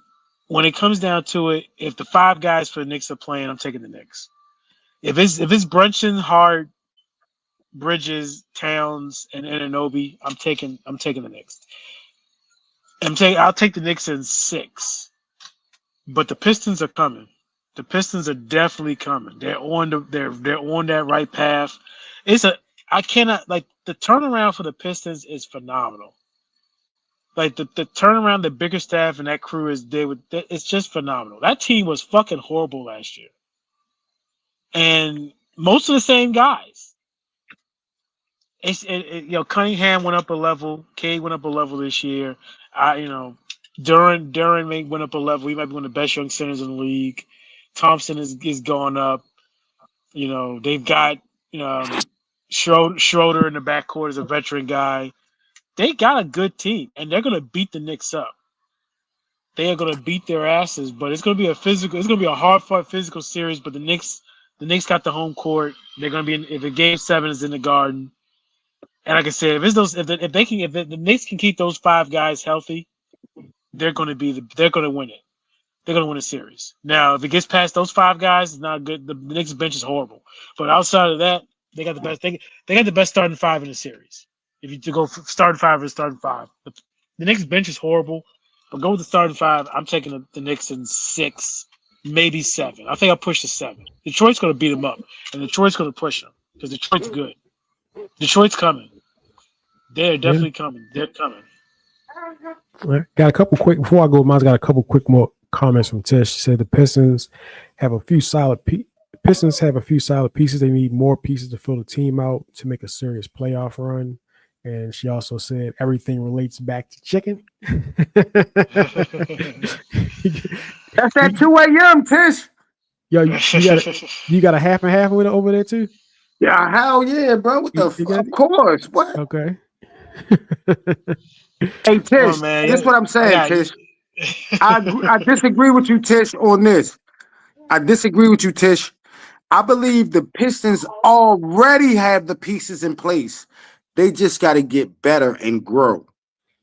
when it comes down to it, if the 5 guys for the Knicks are playing, I'm taking the Knicks. If it's Brunson, Hart, Bridges, Towns, and Anunoby, I'm taking the Knicks. I'll take the Knicks in 6. But the Pistons are coming. The Pistons are definitely coming. They're on that right path. I cannot, like, the turnaround for the Pistons is phenomenal. Like the turnaround, the bigger staff and that crew it's just phenomenal. That team was fucking horrible last year. And most of the same guys. Cunningham went up a level. Cade went up a level this year. Duran went up a level. He might be one of the best young centers in the league. Thompson is going up. They've got Schroeder in the backcourt as a veteran guy. They got a good team, and they're gonna beat the Knicks up. They are gonna beat their asses, but it's gonna be a hard-fought physical series. But the Knicks got the home court. They're gonna be if the game 7 is in the Garden. And like I said, if the Knicks can keep those 5 guys healthy, they're gonna win it. They're gonna win a series. Now, if it gets past those 5 guys, it's not good. The Knicks bench is horrible. But outside of that, they got the best. They got the best starting 5 in the series. If you to go starting 5 or starting 5, the Knicks bench is horrible. But go with the starting 5. I'm taking the Knicks in 6, maybe 7. I think I'll push to 7. Detroit's gonna beat them up, and Detroit's gonna push them because Detroit's good. Detroit's coming. They're definitely coming. They're coming. Got a couple quick before I go. Mine's got a couple quick more comments from Tish. She said the Pistons have a few solid pieces. They need more pieces to fill the team out to make a serious playoff run. And she also said everything relates back to chicken. That's that 2 a.m. Tish. Yo, you got a half and half with it over there too? Yeah, hell yeah, bro. Of course. What? Okay. Hey, Tish, this is what I'm saying, Tish. I disagree with you, Tish, on this. I believe the Pistons already have the pieces in place. They just got to get better and grow.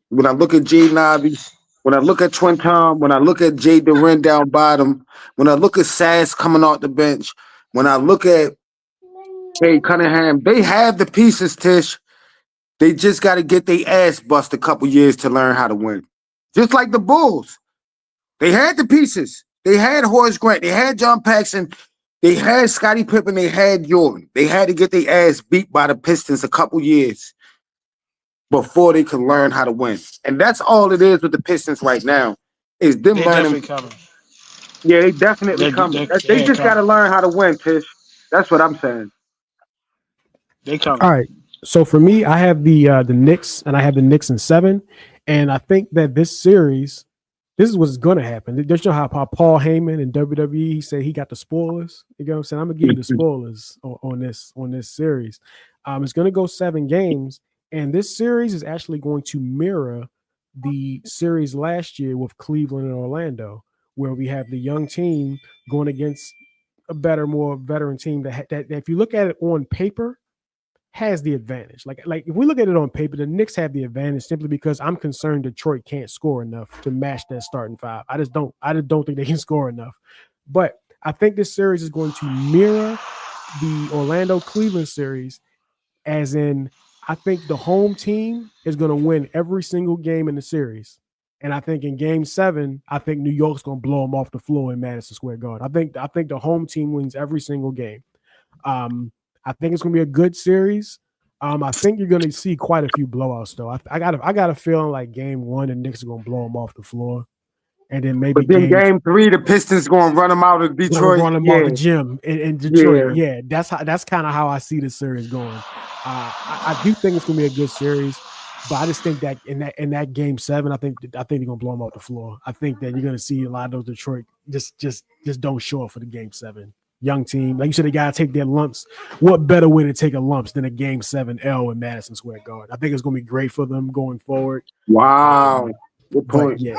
When I look at Jaden Ivey, when I look at Twin Tom, when I look at Jay Duren down bottom, when I look at Sass coming off the bench, when I look at Cade Cunningham, they have the pieces, Tish. They just got to get their ass bust a couple years to learn how to win. Just like the Bulls. They had the pieces. They had Horace Grant. They had John Paxson. They had Scottie Pippen. They had Jordan. They had to get their ass beat by the Pistons a couple years before they could learn how to win. And that's all it is with the Pistons right now, is them learning. Definitely coming. Yeah, they definitely coming. They just got to learn how to win, Tish. That's what I'm saying. They come. All right. So for me, I have the Knicks, and I have the Knicks in 7, and I think that this series, this is what's going to happen. Just know how Paul Heyman and WWE, he said he got the spoilers. You know what I'm saying? I'm gonna give you the spoilers on this series. It's going to go 7 games, and this series is actually going to mirror the series last year with Cleveland and Orlando, where we have the young team going against a better, more veteran team that if you look at it on paper, has the advantage. Like if we look at it on paper, the Knicks have the advantage simply because I'm concerned Detroit can't score enough to match that starting 5. I just don't think they can score enough. But I think this series is going to mirror the Orlando Cleveland series, as in I think the home team is going to win every single game in the series. And I think in game 7, I think New York's going to blow them off the floor in Madison Square Garden. I think the home team wins every single game. I think it's going to be a good series. I think you're going to see quite a few blowouts, though. I got a feeling like game 1, the Knicks are going to blow them off the floor, and then maybe But then game 3, the Pistons going to run them out of Detroit. Run them out the gym in Detroit. Yeah, that's kind of how I see the series going. I do think it's going to be a good series, but I just think that in that game 7, I think they're going to blow them off the floor. I think that you're going to see a lot of those Detroit just don't show up for the game 7. Young team, like you said, they gotta take their lumps. What better way to take a lumps than a game 7 L in Madison Square Garden? I think it's gonna be great for them going forward. Wow, good point. Yeah,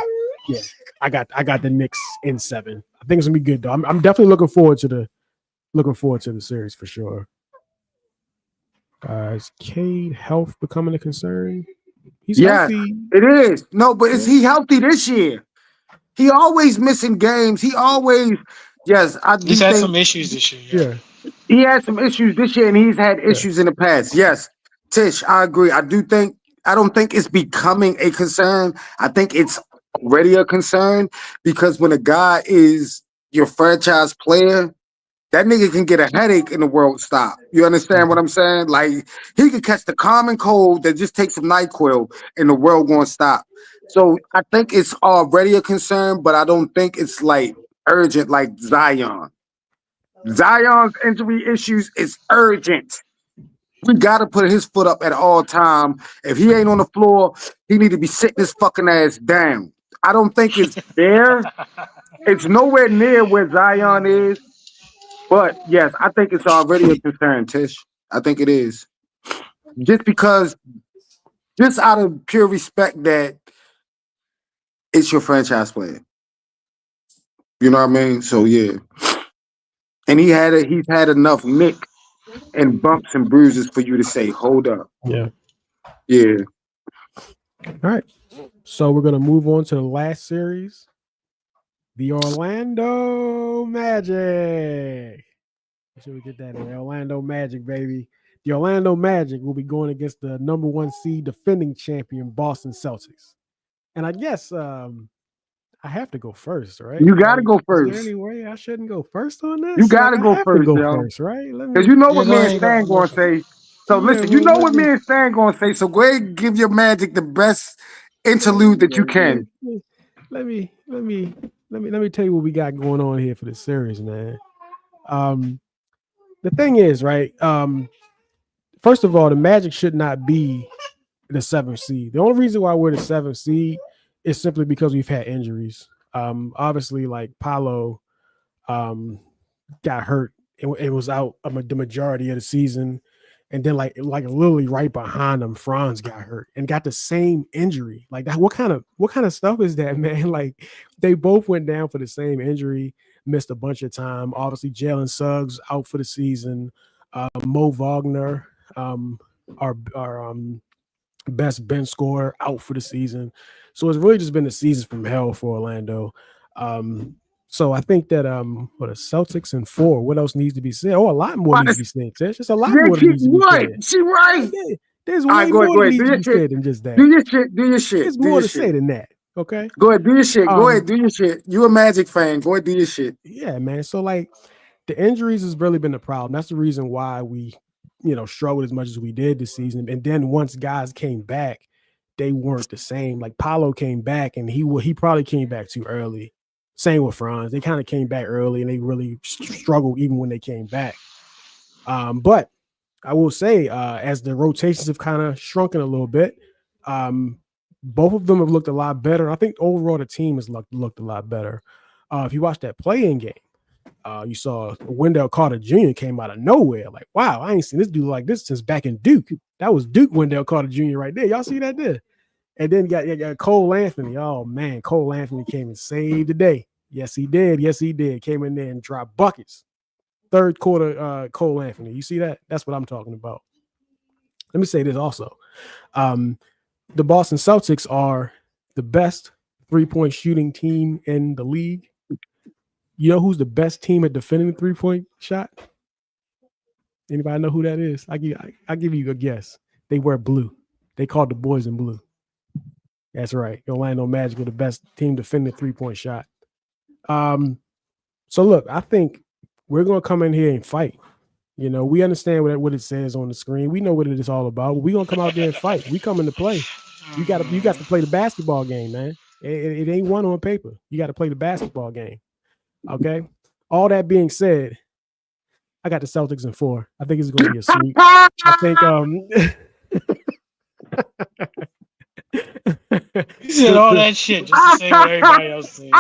I got the Knicks in 7. I think it's gonna be good though. I'm definitely looking forward to the series for sure. Is Cade health becoming a concern? He's healthy. It is. No, but is he healthy this year? He always missing games. He always. Yes, He's had some issues this year. Yeah. He had some issues this year, and he's had issues in the past. Yes, Tish, I agree. I don't think it's becoming a concern. I think it's already a concern because when a guy is your franchise player, that nigga can get a headache and the world stop. You understand what I'm saying? Like, he could catch the common cold that just takes some NyQuil and the world gonna stop. So I think it's already a concern, but I don't think it's like urgent like Zion. Zion's injury issues is urgent. We gotta put his foot up at all time. If he ain't on the floor, he need to be sitting his fucking ass down. I don't think it's there. It's nowhere near where Zion is. But yes, I think it's already a concern, Tish. I think it is. Just out of pure respect that it's your franchise player. You know what I mean? So yeah. And he's had enough nick and bumps and bruises for you to say, hold up. Yeah. Yeah. All right. So we're gonna move on to the last series. The Orlando Magic. Make sure we get that in. Orlando Magic, baby. The Orlando Magic will be going against the number 1 seed defending champion Boston Celtics. And I guess I have to go first, right? You got to go first. Is there any way I shouldn't go first on this? You got to go first, first, right? Because you know what me and Stan going to say. So listen, you know what me and Stan going to say. So go ahead and give your Magic the best interlude that you can. Let me tell you what we got going on here for this series, man. The thing is, right? First of all, the Magic should not be the 7th seed. The only reason why we're the 7th seed is simply because we've had injuries. Obviously, like Paolo got hurt. It was out the majority of the season. And then like literally right behind him, Franz got hurt and got the same injury. Like that, what kind of stuff is that, man? Like they both went down for the same injury, missed a bunch of time. Obviously, Jalen Suggs out for the season. Mo Wagner, our best bench scorer, out for the season. So it's really just been a season from hell for Orlando. So I think that the Celtics in 4. What else needs to be said? Oh, a lot more needs to be said. There's just a lot more that needs to be said. She right. There's way more that needs to be said than just that. Do your shit. Do your shit. There's more to say than that. Okay. Go ahead. Do your shit. Go ahead. Do your shit. You a Magic fan. Go ahead. Do your shit. Yeah, man. So like the injuries has really been the problem. That's the reason why we, struggled as much as we did this season. And then once guys came back, they weren't the same. Like Paolo came back and he probably came back too early. Same with Franz. They kind of came back early and they really struggled even when they came back. But I will say, as the rotations have kind of shrunken a little bit, both of them have looked a lot better. I think overall the team has looked a lot better. If you watch that play-in game, you saw Wendell Carter Jr. came out of nowhere. Like, wow, I ain't seen this dude like this since back in Duke. That was Duke Wendell Carter Jr. right there. Y'all see that there? And then you got Cole Anthony. Oh, man, Cole Anthony came and saved the day. Yes, he did. Yes, he did. Came in there and dropped buckets. Third quarter, Cole Anthony. You see that? That's what I'm talking about. Let me say this also. The Boston Celtics are the best three-point shooting team in the league. You know who's the best team at defending the three-point shot? Anybody know who that is? I give you a guess. They wear blue. They called the boys in blue. That's right. Orlando Magic are the best team defending the three-point shot. So look, I think we're gonna come in here and fight. You know, we understand what it says on the screen. We know what it is all about. We're gonna come out there and fight. We come in to play. You got to play the basketball game, man. It ain't one on paper. You got to play the basketball game. Okay. All that being said, I got the Celtics in 4. I think it's going to be a sweep. I think You said all that shit just to say what everybody else said.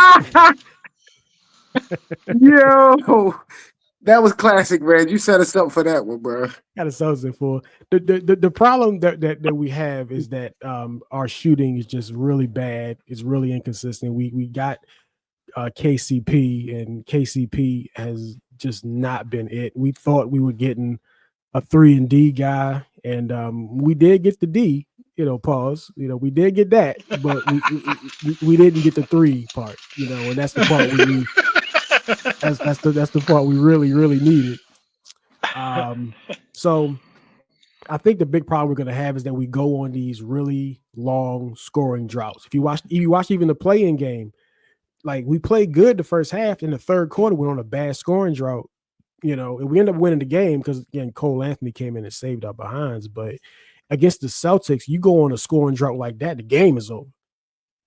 Yo, that was classic, man. You set us up for that one, bro. Got the Celtics in 4. The problem that we have is that our shooting is just really bad. It's really inconsistent. We got KCP, and KCP has just not been it. We thought we were getting a 3-and-D guy, and we did get the D. You know, pause. You know, we did get that, but we didn't get the 3 part. You know, and that's the part we need. That's the part we really needed. So I think the big problem we're going to have is that we go on these really long scoring droughts. If you watch even the play-in game, like we played good the first half. In the third quarter, we're on a bad scoring drought, you know, and we end up winning the game because again, Cole Anthony came in and saved our behinds. But against the Celtics, you go on a scoring drought like that, the game is over.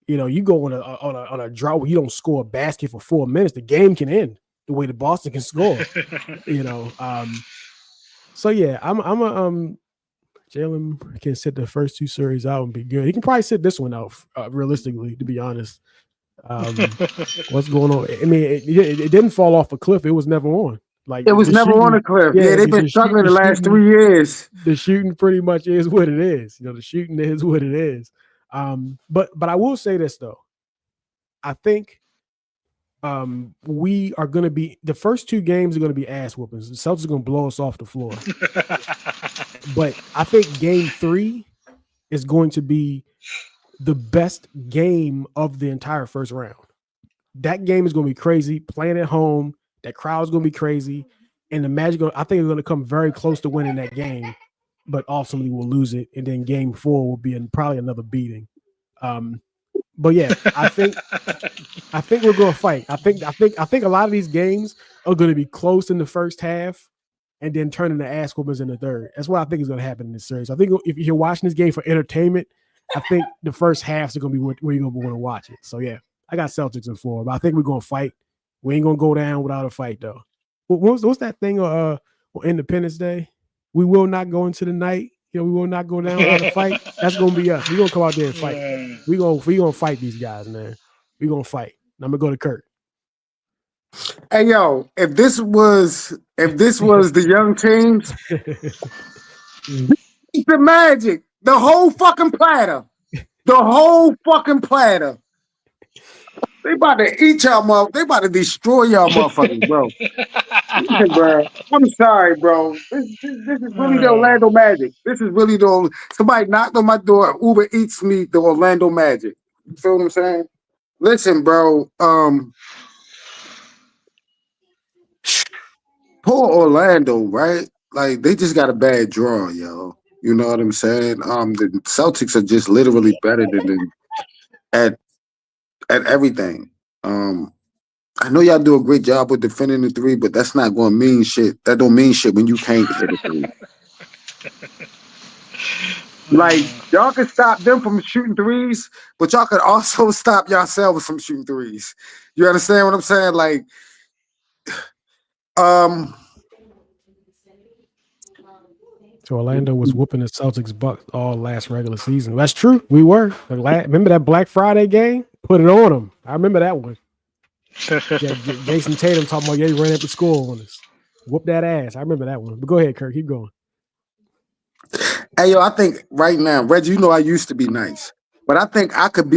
You know, you go on a drought where you don't score a basket for 4 minutes, the game can end the way the Boston can score. You know, so yeah, I'm Jalen can sit the first 2 series out and be good. He can probably sit this one out realistically, to be honest. What's going on? I mean, it didn't fall off a cliff. It was never on. Like it was never on a cliff. Yeah, they've been struggling the last 3 years. The shooting pretty much is what it is. You know, the shooting is what it is. But I will say this though. I think we are going to be the first 2 games are going to be ass whoopings. The Celtics are going to blow us off the floor. But I think game 3 is going to be the best game of the entire first round. That game is going to be crazy. Playing at home, that crowd's going to be crazy. And the Magic, I think, are going to come very close to winning that game, but ultimately we'll lose it. And then game 4 will be probably another beating. But yeah, I think we're going to fight. I think a lot of these games are going to be close in the first half and then turn into ass whoopers in the third. That's what I think is going to happen in this series. I think if you're watching this game for entertainment, I think the first halves are going to be where you're going to want to watch it. So yeah, I got Celtics in 4, but I think we're going to fight. We ain't going to go down without a fight though. What's that thing on Independence Day? We will not go into the night. You know, we will not go down without a fight. That's going to be us. We're going to come out there and fight. We're going to fight these guys, man. We're going to fight. I'm going to go to Kurt. Hey yo, if this was the young teams, the Magic, the whole fucking platter. They about to eat y'all, mother. They about to destroy y'all, motherfuckers, bro. Listen, bro. I'm sorry, bro. This is really the Orlando Magic. This is really somebody knocked on my door. Uber Eats me the Orlando Magic. You feel what I'm saying? Listen, bro. Poor Orlando, right? Like they just got a bad draw, yo. You know what I'm saying? The Celtics are just literally better than them at everything. I know y'all do a great job with defending the 3, but that's not going to mean shit. That don't mean shit when you can't hit a 3. Like y'all can stop them from shooting 3s, but y'all could also stop yourselves from shooting 3s. You understand what I'm saying? Like, So Orlando was whooping the Celtics Bucks all last regular season. That's true. We were. Remember that Black Friday game? Put it on them. I remember that one. Yeah, Jason Tatum talking about, yeah, he ran up the score on us. Whoop that ass. I remember that one. But go ahead, Kirk. Keep going. Hey, yo, I think right now, Reggie, you know I used to be nice. But I think I could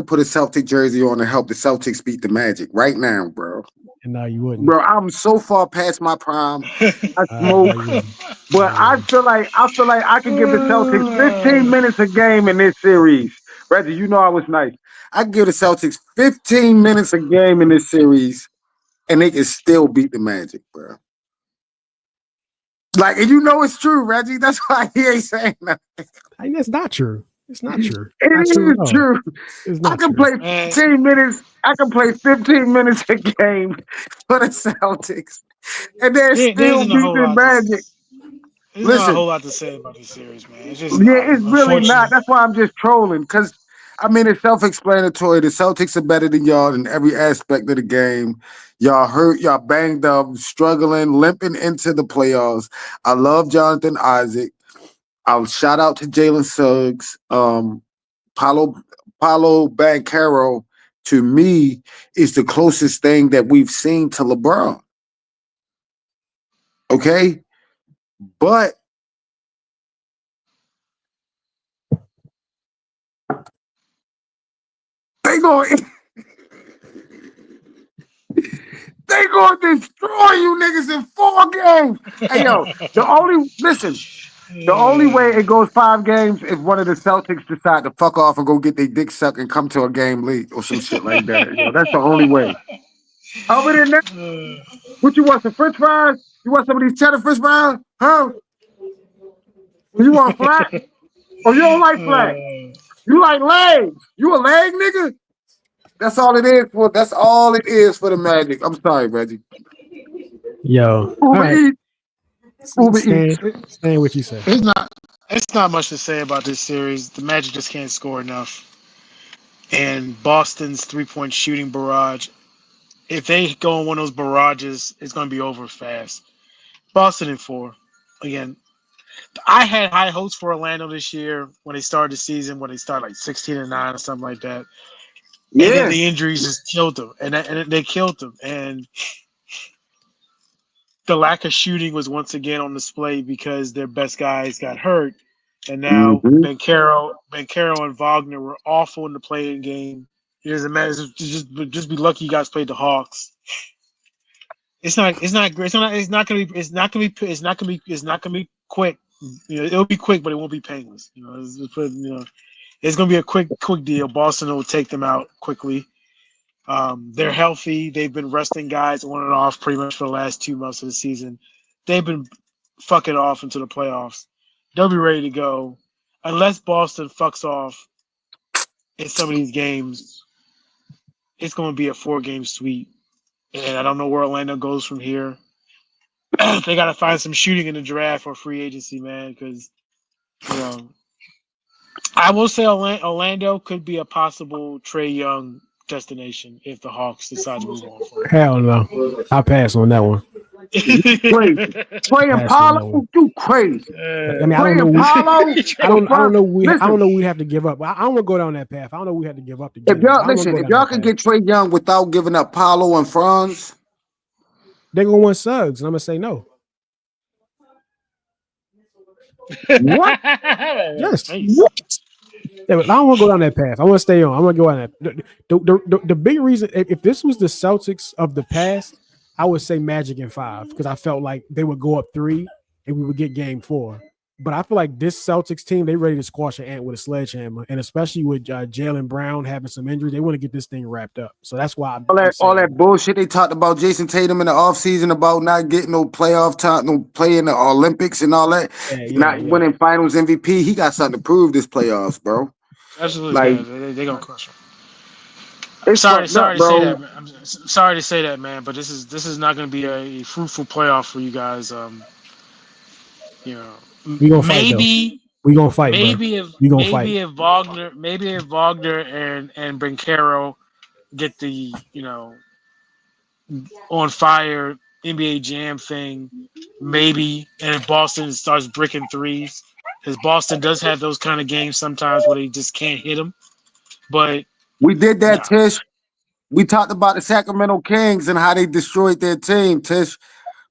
put a Celtic jersey on and help the Celtics beat the Magic right now, bro. And now you wouldn't. Bro, I'm so far past my prime. I No, smoke. you wouldn't. But I feel like I could give the Celtics 15 minutes a game in this series. Reggie, you know I was nice. I could give the Celtics 15 minutes a game in this series, and they can still beat the Magic, bro. Like, and you know it's true, Reggie. That's why he ain't saying nothing. I mean, that's not true. It's not true. It Not is true at all. true. It's I not can true. play 15 minutes. I can play 15 minutes a game for the Celtics, and they're There still isn't a whole beating lot. Magic. There's not a Listen. whole lot to say about this series, man. It's just Yeah, it's really not. unfortunate. That's why I'm just trolling. Because I mean, it's self-explanatory. The Celtics are better than y'all in every aspect of the game. Y'all hurt, y'all banged up, struggling, limping into the playoffs. I love Jonathan Isaac. I'll shout out to Jalen Suggs. Paulo Banchero, to me, is the closest thing that we've seen to LeBron. Okay? But they going they gonna destroy you niggas in 4 games. Hey yo, the only way it goes 5 games is one of the Celtics decide to fuck off and go get their dick sucked and come to a game late or some shit like that. You know, that's the only way. Other than that, what you want, some French fries? You want some of these cheddar French fries? Huh? You want flat? Or you don't like flat? You like legs? You a leg nigga? That's all it is for. That's all it is for the Magic. I'm sorry, Reggie. Yo. All right. Stand what you say. It's not much to say about this series. The Magic just can't score enough. And Boston's 3-point shooting barrage, if they go on one of those barrages, it's going to be over fast. Boston in 4. Again, I had high hopes for Orlando this year when they started the season, when they started like 16-9 or something like that. Yeah. And then the injuries just killed them. And they killed them. And the lack of shooting was once again on display because their best guys got hurt. And now Banchero and Wagner were awful in the playing game. It doesn't matter. Just be lucky you guys played the Hawks. It's not great. It's not gonna be quick. You know, it'll be quick, but it won't be painless. You know, it's gonna be a quick deal. Boston will take them out quickly. They're healthy. They've been resting guys on and off pretty much for the last 2 months of the season. They've been fucking off into the playoffs. They'll be ready to go. Unless Boston fucks off in some of these games, it's going to be a 4-game sweep. And I don't know where Orlando goes from here. They got to find some shooting in the draft or free agency, man, because, you know, I will say Orlando could be a possible Trae Young destination if the Hawks decide to move on from it. Hell no. I'll pass on that one. Crazy. Trae and Paulo, you crazy. I mean, I don't know. We have to give up. I don't want to go down that path. I don't know. We have to give up. If y'all can get Trae Young without giving up Paulo and Franz, they're gonna want Suggs, and I'm gonna say no. What? Yes. What? Yeah, but I don't want to go down that path. I want to stay on. I want to go on that. The big reason, if this was the Celtics of the past, I would say Magic in 5 because I felt like they would go up 3 and we would get game 4. But I feel like this Celtics team, they ready to squash an ant with a sledgehammer, and especially with Jaylen Brown having some injuries, they want to get this thing wrapped up. So that's why all that bullshit they talked about Jason Tatum in the offseason about not getting no playoff time, no play in the Olympics and all that, winning Finals MVP. He got something to prove this playoffs, bro. Absolutely, like they're gonna crush him. I'm sorry to say that, man. I'm sorry to say that, man. But this is not going to be a fruitful playoff for you guys. You know, we gonna fight. We gonna fight. Maybe if Wagner and Banchero get the on fire NBA Jam thing, maybe. And if Boston starts bricking threes, because Boston does have those kind of games sometimes where they just can't hit them. But We did that, nah. Tish. We talked about the Sacramento Kings and how they destroyed their team, Tish.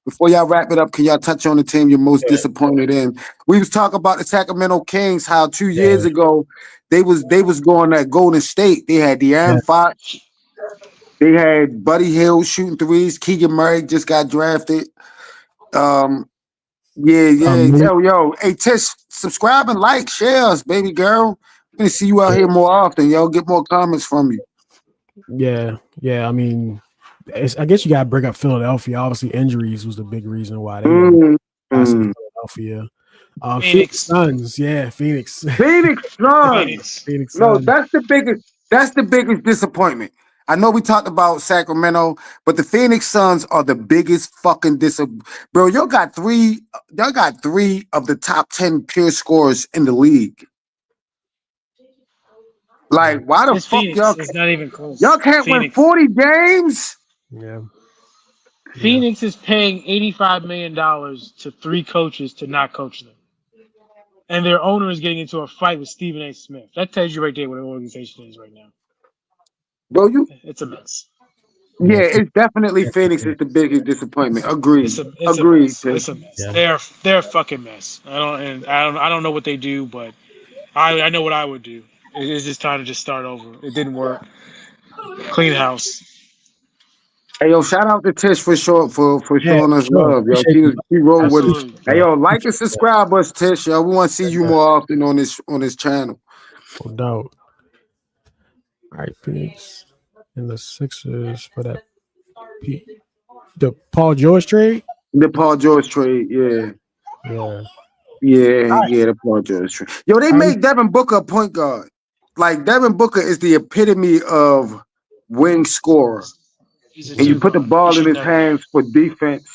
Before y'all wrap it up, can y'all touch on the team you're most disappointed in? We was talking about the Sacramento Kings, how 2 years ago they was going at Golden State. They had De'Aaron Fox, they had Buddy Hield shooting threes. Keegan Murray just got drafted. Yo. Hey, Tish, subscribe and like, share us, baby girl. I'm gonna see you out here more often, yo. Get more comments from you. Yeah. I mean, I guess you got to bring up Philadelphia. Obviously, injuries was the big reason why they passing Philadelphia. Phoenix Suns, Phoenix. Phoenix Suns. Phoenix No, Suns. that's the biggest disappointment. I know we talked about Sacramento, but the Phoenix Suns are the biggest fucking Bro, y'all got three of the top 10 pure scorers in the league. Like, why the It's fuck Phoenix. y'all? It's not even close. Y'all can't win 40 games. Yeah. Phoenix is paying $85 million to 3 coaches to not coach them. And their owner is getting into a fight with Stephen A. Smith. That tells you right there what an organization is right now. Bro, it's a mess. Yeah, it's definitely Phoenix is the biggest disappointment. Agreed. It's a Agreed. mess. It's a mess. Yeah. They're a fucking mess. I don't know what they do, but I know what I would do. It's just time to just start over. It didn't work. Clean house. Hey yo, shout out to Tish for showing us love, yo. She rolled with us. Hey yo, like and subscribe us, Tish, yo. We want to see you more often on this channel. No doubt. All right, Phoenix and the Sixers for that. The Paul George trade. The Paul George trade, yeah. The Paul George trade. Yo, they made Devin Booker a point guard. Like Devin Booker is the epitome of wing scorer. And you put the ball in his hands for defense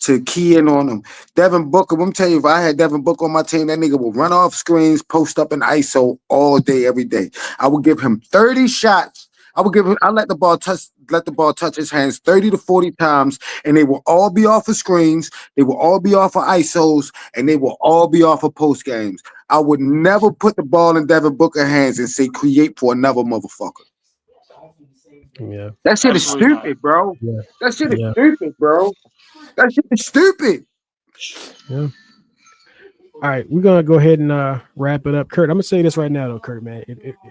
to key in on him. Devin Booker, let me tell you, if I had Devin Booker on my team, that nigga would run off screens, post up in ISO all day, every day. I would give him 30 shots. I let the ball touch his hands 30 to 40 times, and they will all be off of screens, they will all be off of ISOs, and they will all be off of post games. I would never put the ball in Devin Booker's hands and say create for another motherfucker. Yeah. That shit is stupid, bro. Yeah. That shit is stupid, bro. That shit is stupid. Yeah. All right, we're gonna go ahead and wrap it up. Kurt, I'm gonna say this right now, though, Kurt, man.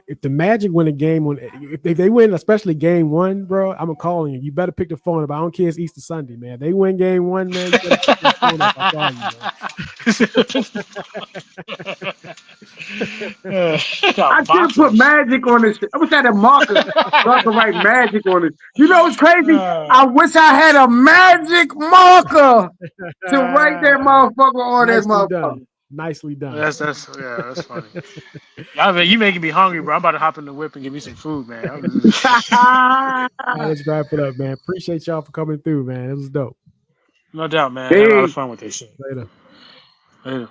If the Magic win a game, if they win, especially game 1, bro, I'm calling you. You better pick the phone up. I don't care it's Easter Sunday, man. They win game 1, man. You better pick the phone up. I'm calling you, I should put Magic on this shit. I wish I had a marker so I could write Magic on it. You know what's crazy? I wish I had a magic marker to write that motherfucker on that motherfucker. Nicely done. That's funny. I mean, you making me hungry, bro. I'm about to hop in the whip and get me some food, man. Let's wrap it up, man. Appreciate y'all for coming through, man. It was dope. No doubt, man. I had a lot of fun with this shit. Later.